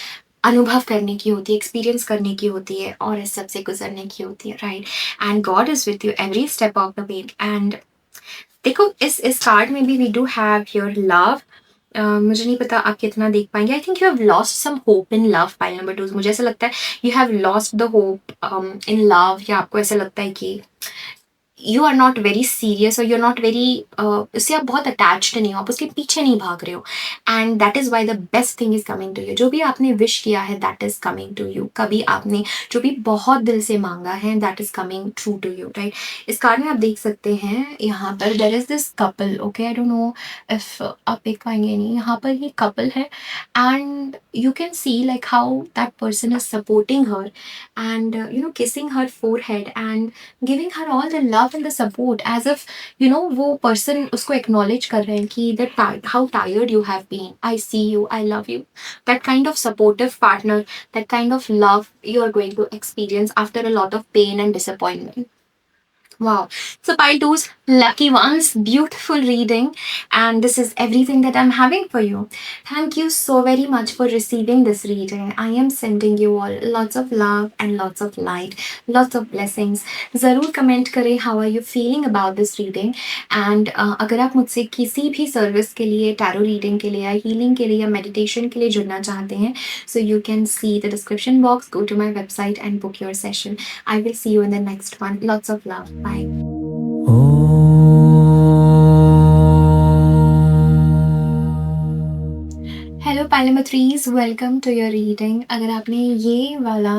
अनुभव करने की होती है, एक्सपीरियंस करने की होती है और इस सब से गुजरने की होती है, right? And god is with you every step of the way. And देखो इस कार्ड में भी we do have your love. मुझे नहीं पता आप कितना देख पाएंगे. I think you have lost some hope in love, pile number 2. मुझे ऐसा लगता है you have lost the hope in love, या आपको ऐसा लगता है कि you are not very serious और यू आर नॉट वेरी उससे आप बहुत अटैच्ड नहीं हो, आप उसके पीछे नहीं भाग रहे हो. And that is why the best thing is coming to you. जो भी आपने विश किया है that is coming to you. कभी आपने जो भी बहुत दिल से मांगा है that is coming true to you, right? इस कार्ड में आप देख सकते हैं यहाँ पर there is this couple. Okay, I don't know if आप देख पाएंगे नहीं, यहाँ पर ये कपल है and you can see like how that person is supporting her and kissing her forehead and giving her all the love and the support, as if वो person उसको acknowledge कर रहे हैं कि that how tired you have been, I see you, I love you. That kind of supportive partner, that kind of love you are going to experience after a lot of pain and disappointment. Wow. So pile 2s, lucky ones, beautiful reading, and this is everything that I'm having for you. Thank you so very much for receiving this reading. I am sending you all lots of love and lots of light, lots of blessings. ज़रूर comment करें how are you feeling about this reading, and अगर आप मुझसे किसी भी service के लिए, tarot reading के लिए या healing के लिए या meditation के लिए जुड़ना चाहते हैं, so you can see the description box, go to my website and book your session. I will see you in the next one. Lots of love. Bye. Hello, Pile pile number 3 welcome to your reading. अगर आपने ये वाला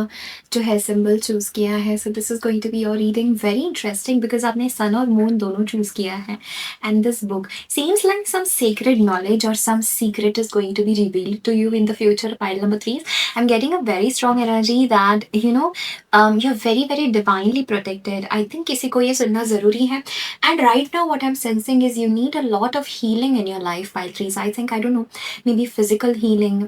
जो है symbol choose किया है, so this is going to be your reading very interesting because आपने sun और मून दोनों चूज़ किया है। And this book seems like some secret knowledge और some secret is going to be revealed to you in the future, pile number 3. I'm getting a very strong energy that you're very very divinely protected. I think किसी को ये सुनना ज़रूरी है. And right now what I'm sensing is you need a lot of healing in your life, pile 3. I think, I don't know, may be physical healing,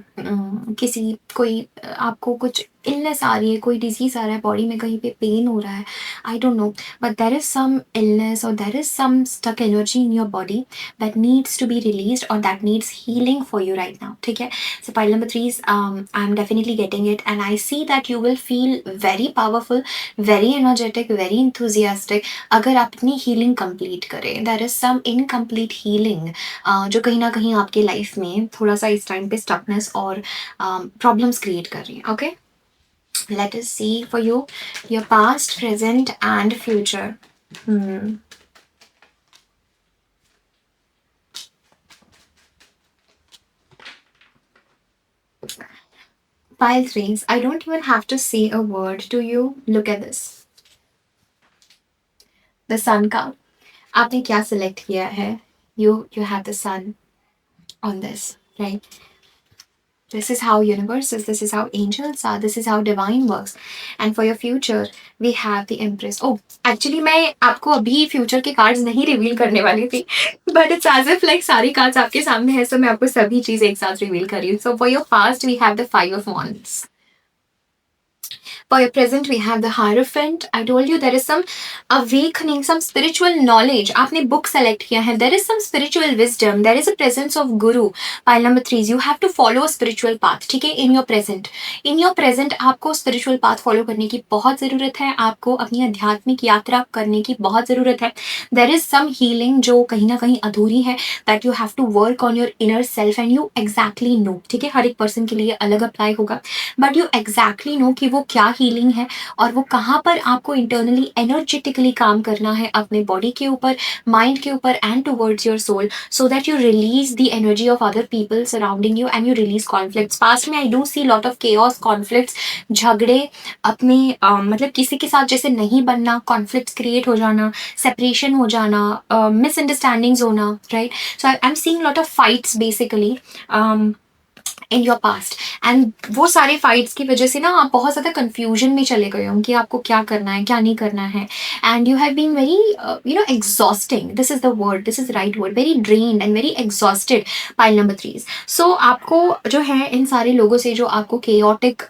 किसी कोई आपको कुछ इलनेस आ रही है, कोई डिजीज आ रहा है, बॉडी में कहीं पे पेन हो रहा है, I don't know, but there is some illness और there is some stuck energy in your body that needs to be release और that needs healing for you right now. ठीक है. So pile number 3 I am definitely getting it and I see that you will feel very powerful, very energetic, very enthusiastic अगर आप अपनी healing complete करें. There is some incomplete healing जो कहीं ना कहीं आपके लाइफ में थोड़ा सा इस टाइम पे स्टकनेस और प्रॉब्लम्स क्रिएट कर रही हैं. Okay, let us see for you your past, present and future. Pile 3s, I don't even have to say a word to you. Look at this. The sun का आपने क्या select किया है? You have the sun on this, right? This is how universe is, this is how angels are, this is how divine works. And for your future, we have the Empress. Oh, actually मैं आपको अभी future के cards नहीं reveal करने वाली थी, but it's as if like सारी cards आपके सामने है, so मैं आपको सभी चीज़ एक साथ reveal कर रही हूँ. So for your past, we have the 5 of Wands. For your present, we have the Hierophant. I told you there is some awakening, some spiritual knowledge. आपने book select किया है. There is some spiritual wisdom. There is a presence of Guru. Pile number 3. You have to follow a spiritual path. ठीक है. In your present. In your present, आपको spiritual path follow करने की बहुत ज़रूरत है. आपको अपनी आध्यात्मिक यात्रा करने की बहुत ज़रूरत है. There is some healing जो कहीं ना कहीं अधूरी है. That you have to work on your inner self and you exactly know. ठीक है. हर एक person के लिए अलग apply होगा. But you exactly know कि वो क्या हीलिंग है और वो कहाँ पर आपको इंटरनली एनर्जेटिकली काम करना है अपने बॉडी के ऊपर, माइंड के ऊपर and towards your soul, so that you release the energy of other people surrounding you and you release conflicts. Past में I do see lot of chaos, conflicts, झगड़े, अपने मतलब किसी के साथ जैसे नहीं बनना, कॉन्फ्लिक्ट्स क्रिएट हो जाना, सेपरेशन हो जाना, मिसअंडरस्टैंडिंग्स होना, right. So I am seeing lot of fights basically in your past. And वो सारे फाइट्स की वजह से ना आप बहुत ज़्यादा कन्फ्यूजन में चले गए हो कि आपको क्या करना है, क्या नहीं करना है. And you have been very exhausting, this is the word, this is right word, very drained and very exhausted. Pile number 3. So आपको जो है इन सारे लोगों से जो आपको केओटिक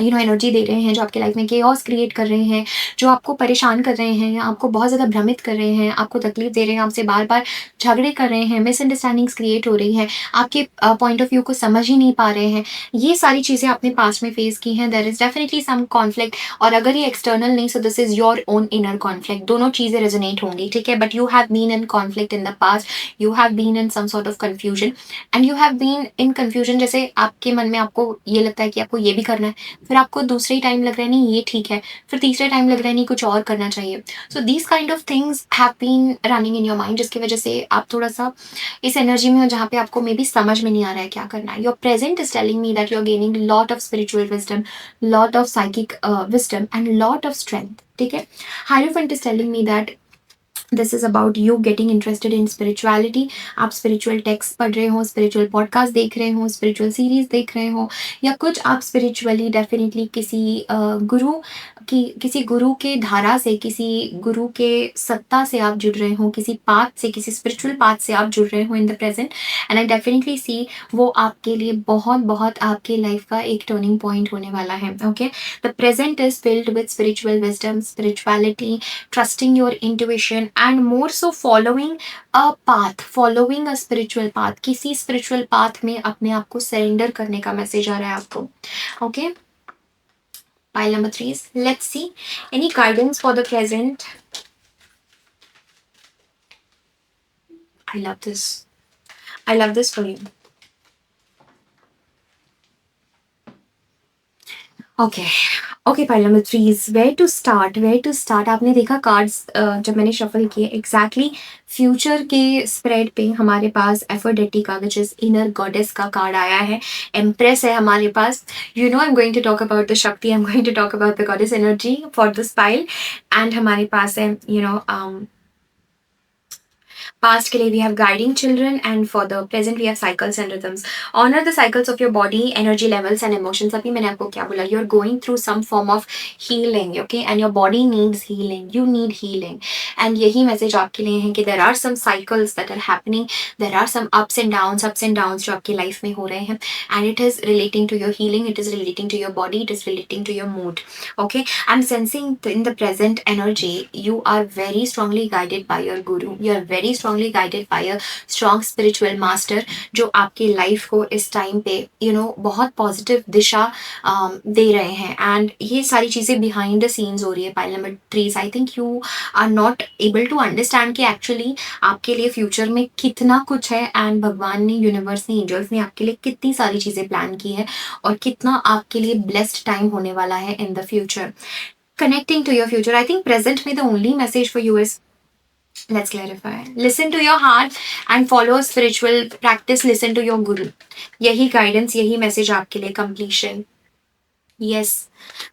एनर्जी दे रहे हैं, जो आपके लाइफ में केओस क्रिएट कर रहे हैं, जो आपको परेशान कर रहे हैं, आपको बहुत ज़्यादा भ्रमित कर रहे हैं, आपको तकलीफ दे रहे हैं, आपसे बार बार झगड़े कर रहे हैं, मिसअंडरस्टैंडिंग्स क्रिएट हो रही है, आपके पॉइंट ऑफ व्यू को समझ ही नहीं पा रहे हैं, ये सारी चीज़ें आपने पास्ट में फेस की हैं. There is definitely some conflict. और अगर ये एक्सटर्नल नहीं, so this is your own inner conflict. दोनों चीज़ें रेजोनेट होंगी. ठीक है. But you have been in conflict in the past, you have been in some sort of confusion and you have been in confusion. जैसे आपके मन में आपको ये लगता है कि आपको ये भी करना है, फिर आपको दूसरे ही टाइम लग रहा है नहीं ये ठीक है, फिर तीसरे टाइम लग रहा है नहीं कुछ और करना चाहिए. So these kind of things have been running in your mind, जिसकी वजह से आप थोड़ा सा इस एनर्जी में हो जहाँ पे आपको मे बी समझ में नहीं आ रहा है क्या करना है. Your present is telling me that you're gaining lot of spiritual wisdom, lot of psychic wisdom and lot of strength. ठीक है. Hierophant is telling me that this is about you getting interested in spirituality. आप spiritual text पढ़ रहे हो, spiritual podcast देख रहे हो, spiritual series देख रहे हो, या कुछ आप स्पिरिचुअली डेफिनेटली किसी गुरु की, किसी गुरु के धारा से, किसी गुरु के सत्ता से आप जुड़ रहे हो, किसी पाथ से, किसी स्पिरिचुअल पाथ से आप जुड़ रहे हो in the present. And I definitely see वो आपके लिए बहुत बहुत आपके लाइफ का एक टर्निंग पॉइंट होने वाला है. Okay. The present is filled with spiritual wisdom, spirituality, trusting your intuition and more so following a path, following a spiritual path. किसी spiritual path में अपने आप को surrender करने का मैसेज आ रहा है आपको. Okay. Pile number 3. Let's see any guidance for the present. I love this. I love this for you. Okay. Okay, pile number 3 is where to start. आपने देखा कार्ड्स जब मैंने शफल किए एग्जैक्टली फ्यूचर के spread पे हमारे पास Aphrodite का विच इज इनर गॉडेस का कार्ड आया है, एम्प्रेस है हमारे पास। You know I am going to talk about the Shakti, I am going to talk about the goddess energy for this pile. And हमारे पास है past के लिए we have guiding children, and for the present we have cycles and rhythms. Honor the cycles of your body, energy levels and emotions. अभी मैंने आपको क्या बोला, you're going through some form of healing, okay, and your body needs healing, you need healing. And यही message आपके लिए है कि there are some cycles that are happening, there are some ups and downs जो आपकी life में हो रहे हैं, and it is relating to your healing, it is relating to your body, it is relating to your mood. Okay, I'm sensing in the present energy you are very strongly guided by your guru, you are very strongly guided by a strong spiritual master जो आपकी life को इस time पे बहुत positive दिशा दे रहे हैं। And ये सारी चीज़ें बिहाइंड द सीन्स हो रही है। Pile number 3, I think you are not able to understand कि एक्चुअली आपके लिए फ्यूचर में कितना कुछ है, एंड भगवान ने, यूनिवर्स ने, एंजल्स ने आपके लिए कितनी सारी चीज़ें प्लान की है और कितना आपके लिए ब्लेस्ड टाइम होने वाला है इन the future. Connecting to your future, I think present में the only message for you is, let's clarify, listen to your heart and follow spiritual practice, listen to your guru. यही guidance, यही message आपके लिए, completion. Yes,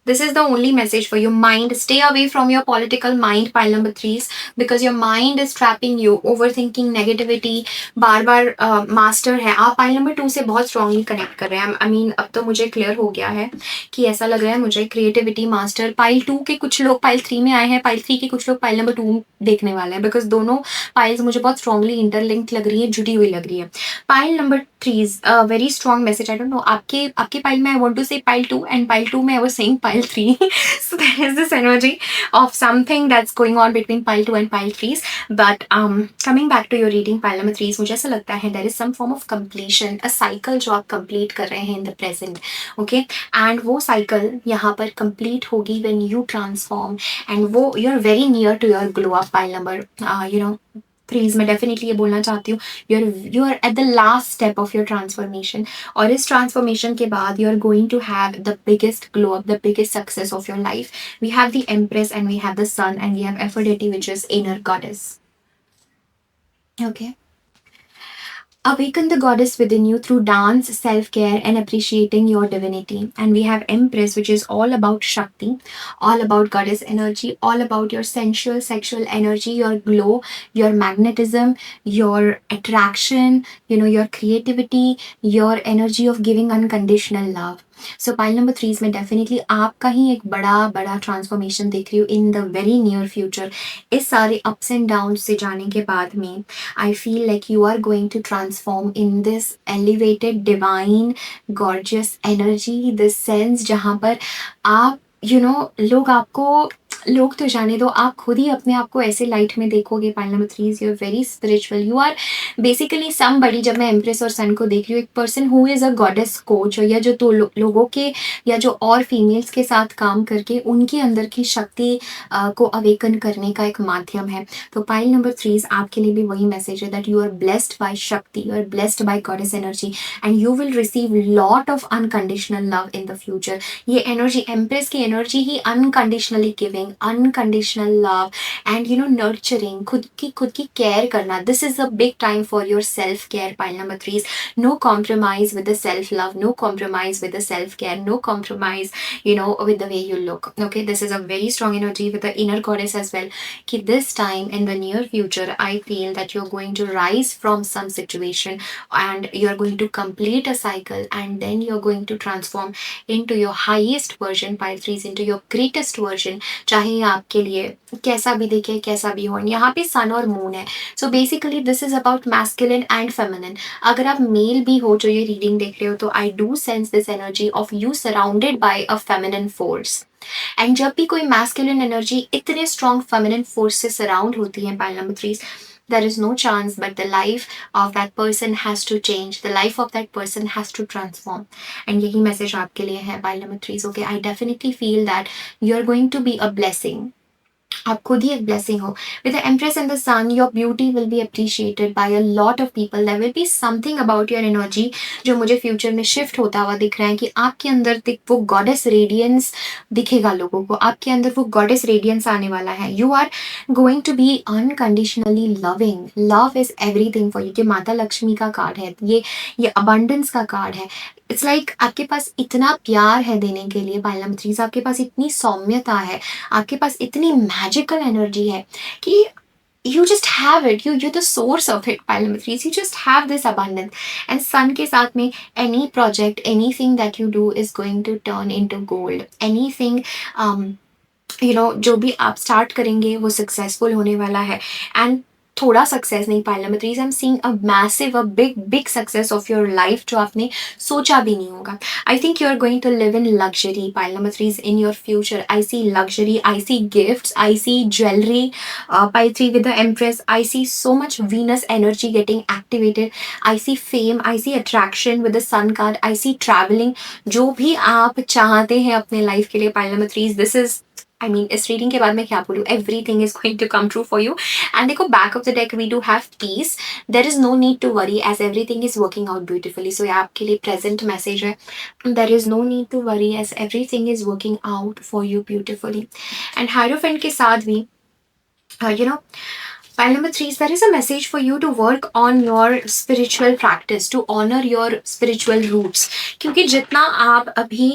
this is the only message for you. Mind, stay away from your political mind, pile number 3s, because your mind is trapping you, overthinking, negativity, bar bar master है। आप pile number 2 से बहुत strongly connect कर रहे हैं। I mean अब तो मुझे क्लियर हो गया है कि ऐसा लग रहा है मुझे, क्रिएटिविटी मास्टर। पाइल 2 के कुछ लोग पाइल 3 में आए हैं, पाइल 3 के कुछ लोग पाइल नंबर 2 देखने वाले हैं, बिकॉज दोनों पाइल्स मुझे बहुत स्ट्रांगली इंटरलिंक्ड लग रही है, जुड़ी हुई लग रही है। Pile number 3 very strong message, I don't no आपके पाइल में आई वांट टू से पाइल 2 एंड पाइल 2 में I was saying pile 3 so there is this energy of something that's going on between pile 2 and pile 3s, but coming back to your reading pile number 3s, मुझे ऐसा लगता है there is some form of completion, a cycle जो आप complete कर रहे हैं in the present, okay, and वो cycle यहाँ पर complete होगी when you transform, and वो you're very near to your glow up pile number 3s में डेफिनेटली ये बोलना चाहती हूँ, you are at the last step of your transformation, और इस ट्रांसफॉर्मेशन के बाद you are going to have the biggest glow up, the biggest success of your life. We have the empress and we have the sun and we have Aphrodite which is inner goddess. Okay. Awaken the goddess within you through dance, self-care, and appreciating your divinity. And we have Empress, which is all about Shakti, all about goddess energy, all about your sensual, sexual energy, your glow, your magnetism, your attraction, your creativity, your energy of giving unconditional love. So pile number 3 में definitely आपका ही एक बड़ा बड़ा transformation देख रही हूँ in the very near future. इस सारे अप्स एंड डाउन से जाने के बाद में I feel like you are going to transform in this elevated divine gorgeous energy, this sense जहाँ पर आप लोग तो जाने दो, आप खुद ही अपने आप को ऐसे लाइट में देखोगे। Pile number 3 you are very spiritual, you are basically somebody. जब मैं एम्प्रेस और सन को देख रही हूँ, एक person who is a goddess coach, या जो तो लोगों के या जो और फीमेल्स के साथ काम करके उनके अंदर की शक्ति को अवेकन करने का एक माध्यम है। तो पाइल नंबर 3 आपके लिए भी वही मैसेज है that you are blessed by Shakti, you are blessed by goddess energy, and you will receive lot of unconditional love in the future. ये एनर्जी, एम्प्रेस की एनर्जी ही unconditionally giving, unconditional love and nurturing, खुद की care करना। This is a big time for your self care. Pile number 3, no compromise with the self love, no compromise with the self care, no compromise with the way you look. Okay, this is a very strong energy with the inner goddess as well. Ki this time in the near future, I feel that you're going to rise from some situation and you're going to complete a cycle, and then you're going to transform into your highest version, pile 3s, into your greatest version, चाहे आपके लिए कैसा भी दिखे, कैसा भी हो। यहाँ पे सन और मून है, so basically this is about masculine and feminine. अगर आप मेल भी हो जो ये रीडिंग देख रहे हो, तो I do sense this energy of you surrounded by a feminine force. And जब भी कोई मैस्कुलिन एनर्जी इतने स्ट्रॉन्ग फेमिनिन फोर्स से सराउंड होती है, pile number 3, there is no chance but the life of that person has to change, the life of that person has to transform. And यही message आपके लिए है pile number 3। Okay, I definitely feel that you are going to be a blessing आप खुद ही एक blessing हो. With the empress and the sun your beauty will be appreciated by a lot of people. There will be something about your energy जो मुझे future में shift होता हुआ दिख रहा है कि आपके अंदर वो गॉडेस रेडियंस दिखेगा लोगों को. आपके अंदर वो गॉडेस रेडियंस आने वाला है. You are going to be unconditionally loving. Love is everything for you. ये माता लक्ष्मी का कार्ड है. ये अबंडेंस का कार्ड है. इट्स लाइक आपके पास इतना प्यार है देने के लिए पाइलम आपके पास इतनी सौम्यता है. आपके पास इतनी मैजिकल एनर्जी है कि you just have it. You're the source of it, Pylometries. You just have this abundance. And sun के साथ में any project, anything that you do is going to turn into gold. Anything जो भी आप start करेंगे वो successful होने वाला है. एंड थोड़ा सक्सेस नहीं पाइलोमेट्रीज, I am seeing a massive, a big big success of your life जो आपने सोचा भी नहीं होगा. I think you are going to live in luxury पाइलोमेट्रीज in your future. I see luxury, I see gifts, I see jewellery. Pile 3 with the empress, I see so much Venus energy getting activated. I see fame, I see attraction with the sun card. I see traveling. जो भी आप चाहते हैं अपने life के लिए पाइलोमेट्रीज, this is इस रीडिंग के बाद मैं क्या बोलूँ, everything is going to come true for you. And देखो back of the deck we do have peace. There is no need to worry as everything is working out beautifully. So ये आपके लिए present message है. There is no need to worry as everything is working out for you beautifully. And hierophant के साथ भी file number 3 is there is a message for you to work on your spiritual practice, to honor your spiritual roots. क्योंकि जितना आप अभी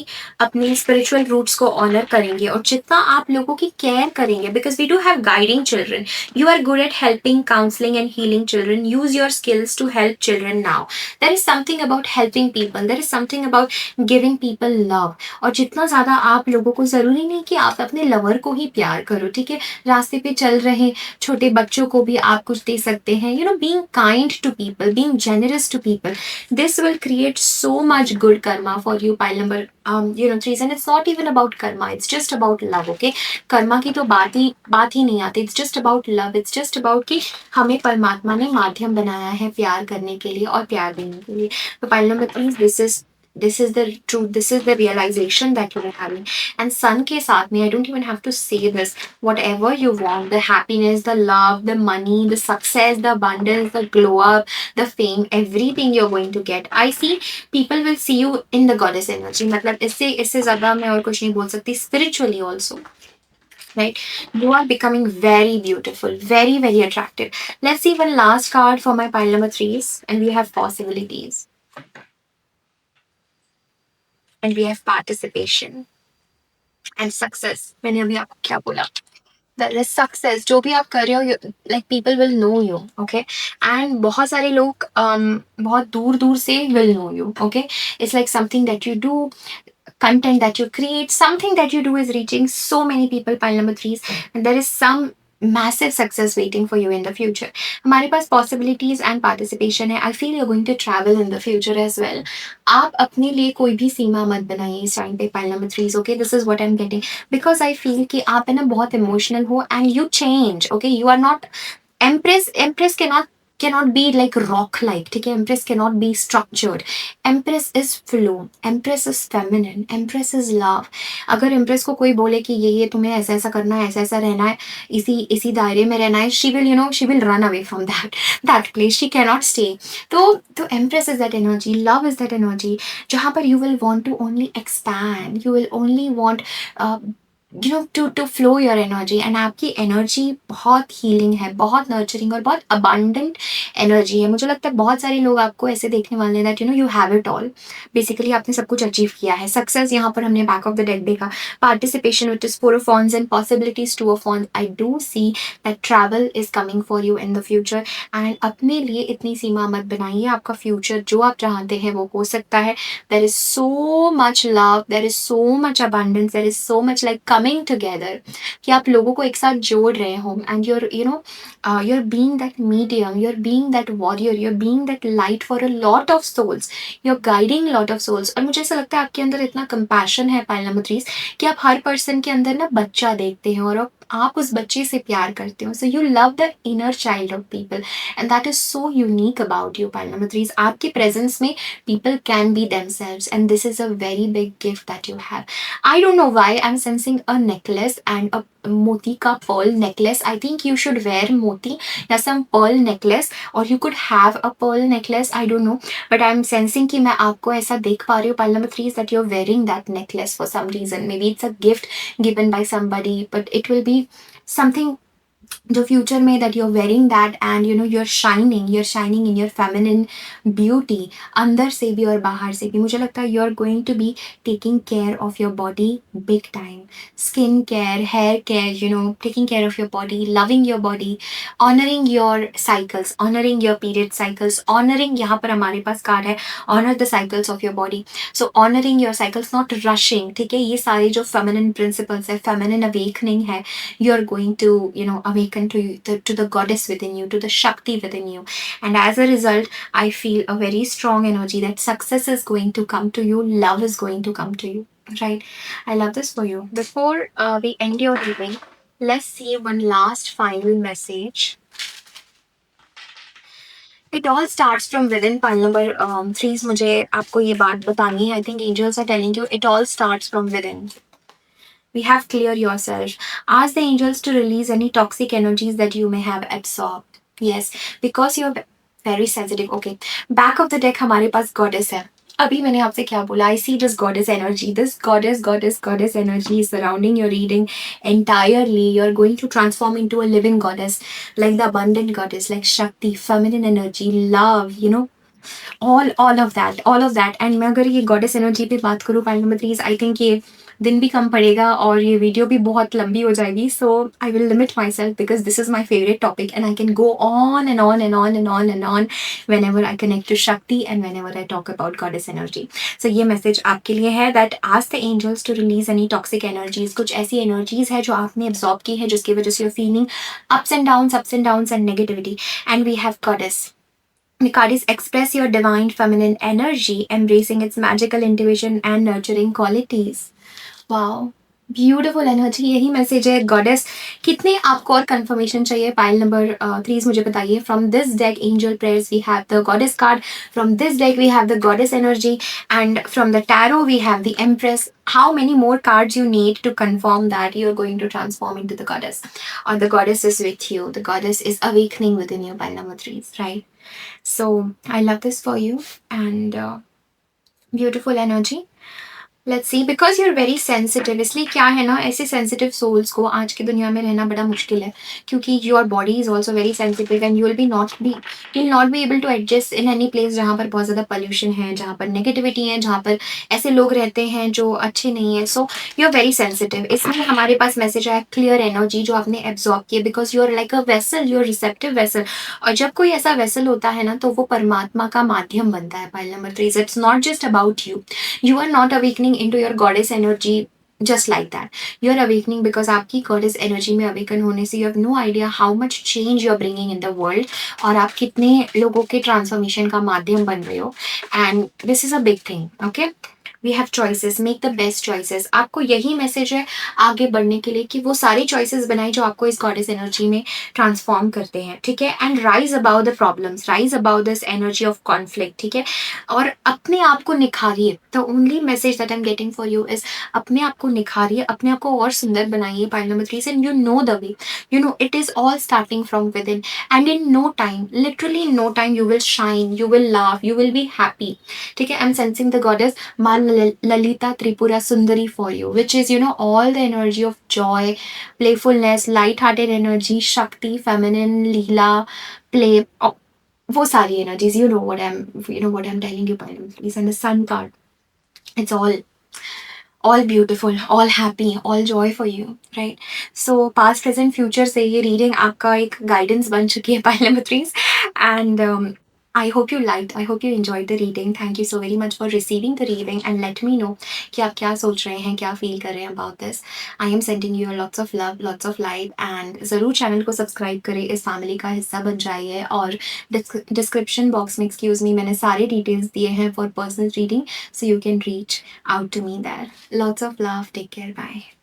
अपनी spiritual roots को honor करेंगे और जितना आप लोगों की care करेंगे, because we do have guiding children. You are good at helping, counseling and healing children. Use your skills to help children now. There is something about helping people. There is something about giving people love. और जितना ज़्यादा आप लोगों को, ज़रूरी नहीं कि आप अपने लवर को ही प्यार करो, ठीक है. रास्ते पे चल रहे छोटे बच्चों को भी आप कुछ दे सकते हैं. being kind to people, being generous to people, this will create so much good karma for you, pile number 3. And it's not even about karma, it's just about love. Okay, Karma की तो बात ही नहीं आती. It's just about love. It's just about कि हमें परमात्मा ने माध्यम बनाया है प्यार करने के लिए और प्यार देने के लिए. तो pile number 3, this is the truth, this is the realization that you are having. And sun के साथ में, I don't even have to say this, whatever you want, the happiness, the love, the money, the success, the abundance, the glow up, the fame, everything you're going to get. I see people will see you in the goddess energy. मतलब इससे ज़्यादा मैं और कुछ नहीं बोल सकती. Spiritually also, right? You are becoming very beautiful, very very attractive. Let's see one last card for my pile number 3s, and we have possibilities. And we have participation and success. मैंने अभी आपको क्या बोला? There is success. जो भी आप कर रहे हो, like people will know you, okay? And बहुत सारे लोग बहुत दूर दूर से will know you, okay? It's like something that you do, content that you create, something that you do is reaching so many people, pile number 3s, and there is some massive success waiting for you in the future. हमारे पास possibilities and participation है. I feel you're going to travel in the future as well. आप अपने लिए कोई भी सीमा मत बनाइए इस टाइम पे, pile number 3s. Okay, this is what I'm getting, because I feel कि आप है ना बहुत emotional हो and you change. Okay, you are not Empress cannot be like rock like, ठीक है. Empress cannot be structured. Empress is flow. Empress is feminine. Empress is love. अगर Empress को कोई बोले कि ये तुम्हें ऐसा ऐसा करना है, ऐसा ऐसा रहना है, इसी दायरे में रहना है, she will run away from that place. She cannot stay. तो Empress is that energy. Love is that energy. जहाँ पर you will want to only expand. You will only want to flow your energy. And आपकी energy बहुत healing है, बहुत nurturing और बहुत abundant energy है. मुझे लगता है बहुत सारे लोग आपको ऐसे देखने वाले हैं that you have it all. Basically आपने सब कुछ अचीव किया है. सक्सेस यहाँ पर हमने बैक ऑफ द डेक देखा. Participation which is 4 of wands and possibilities 2 of wands. I do see that travel is coming for you in the future. And अपने लिए इतनी सीमा मत बनाइए. आपका फ्यूचर जो आप चाहते हैं वो हो सकता है. There is so much love, there is so much abundance, there is so much like coming together कि आप लोगों को एक साथ जोड़ रहे हो. And you're being that medium, you're being that warrior, you're being that light for a lot of souls, you're guiding a lot of souls. और मुझे ऐसा लगता है आपके अंदर इतना compassion है पाइल नंबर 3 कि आप हर person के अंदर ना बच्चा देखते हैं और आप उस बच्चे से प्यार करते हो. So you love the inner child of people and that is so unique about you pile number 3. आपके presence में people can be themselves and this is a very big gift that you have. I don't know why I'm sensing a necklace and a moti ka pearl necklace. I think you should wear moti या some pearl necklace or you could have a pearl necklace. I don't know, but I'm sensing कि मैं आपको ऐसा देख पा रही हूँ. Pile number 3 is that you're wearing that necklace for some reason. Maybe it's a gift given by somebody, but it will be something the future में that you're wearing that and you know you're shining in your feminine beauty अंदर से भी और बाहर से भी. मुझे लगता है you're going to be taking care of your body big time. Skin care, hair care, you know, taking care of your body, loving your body, honoring your cycles, honoring your period cycles, honoring यहाँ पर हमारे पास card है honor the cycles of your body. So honoring your cycles, not rushing. ठीक है, ये सारे जो feminine principles है, feminine awakening है, you're going to you know awaken to the goddess within you, to the Shakti within you. And as a result, I feel a very strong energy that success is going to come to you, love is going to come to you. Right? I love this for you. Before we end your reading, let's see one last final message. It all starts from within. Pile number 3 मुझे आपको ये बात बतानी है. I think angels are telling you it all starts from within. We have clear yourself. Ask the angels to release any toxic energies that you may have absorbed. Yes, because you're very sensitive. Okay. Back of the deck हमारे पास goddess है. अभी मैंने आपसे क्या बोला? I see this goddess energy. This goddess energy is surrounding your reading entirely. You're going to transform into a living goddess, like the abundant goddess, like Shakti, feminine energy, love, you know, all of that. And मैं अगर ये goddess energy पे बात करूँ pile number 3, I think ये दिन भी कम पड़ेगा और ये वीडियो भी बहुत लंबी हो जाएगी. So I will limit myself because this is my favorite topic and I can go on and on whenever I connect to Shakti and whenever I talk about goddess energy. So ये message आपके लिए है that ask the angels to release any toxic energies. कुछ ऐसी energies है जो आपने absorb की है जिसकी वजह से you're feeling ups and downs and negativity. And we have goddess. The card is express your divine feminine energy, embracing its magical intuition and nurturing qualities. Wow. Beautiful energy. यही message है. Goddess कितने आपको और confirmation चाहिए? Pile number 3 मुझे बताइए. From this deck angel prayers we have the goddess card. From this deck we have the goddess energy and from the tarot we have the empress. How many more cards you need to confirm that you're going to transform into the goddess or the goddess is with you? The goddess is awakening within you. Pile number 3, right? So I love this for you and beautiful energy. Let's see, because you're very sensitive. इसलिए क्या है ना, ऐसे sensitive souls को आज की दुनिया में रहना बड़ा मुश्किल है क्योंकि your body is also very sensitive and you'll not be able to adjust in any place जहाँ पर बहुत ज़्यादा pollution है, जहाँ पर negativity है, जहाँ पर ऐसे लोग रहते हैं जो अच्छे नहीं है. So you're very sensitive. इसलिए हमारे पास message आया clear energy जो आपने absorb किया because you're like a vessel, you're receptive vessel. और जब कोई ऐसा vessel होता है ना तो वो परमात्मा का माध्यम बनता है. Pile number 3, it's not just about you. You are not awakening into your goddess energy just like that. You're awakening because आपकी goddess energy में awaken होने से you have no idea how much change you're bringing in the world और आप कितने लोगों के transformation का माध्यम बन रहे हो. And this is a big thing. Okay. We have choices. Make the best choices. आपको यही मैसेज है आगे बढ़ने के लिए कि वो सारी choices बनाए जो आपको इस goddess energy में transform करते हैं. ठीक है. And rise above the problems. Rise above this energy of conflict. ठीक है. और अपने आप को निखारिए. The only message that I'm getting for you is अपने आप को निखारिए, अपने आप को और सुंदर बनाइए. Pile number 3 and you know the way. You know it is all starting from within. And in no time, literally in no time, you will shine, you will laugh, you will be happy. ठीक है. I'm sensing the goddess Ma Lalita Tripura Sundari for you, which is, you know, all the energy of joy, playfulness, light-hearted energy, Shakti, feminine, Leela, play, वो सारी energies. You know what I'm telling you, please. And the Sun card, it's all beautiful, all happy, all joy for you, right? So past, present, future से ये reading आपका एक guidance बन चुकी है pile number 3 and I hope you liked, I hope you enjoyed the reading. Thank you so very much for receiving the reading and let me know कि आप क्या सोच रहे हैं, क्या फील कर रहे हैं about this. I am sending you lots of love, lots of light and ज़रूर चैनल को सब्सक्राइब करें, इस फैमिली का हिस्सा बन जाइए और डिस्क्रिप्शन बॉक्स में एक्सक्यूज मी मैंने सारे डिटेल्स दिए हैं for personal reading, so you can reach out to me there. Lots of love. Take care. Bye.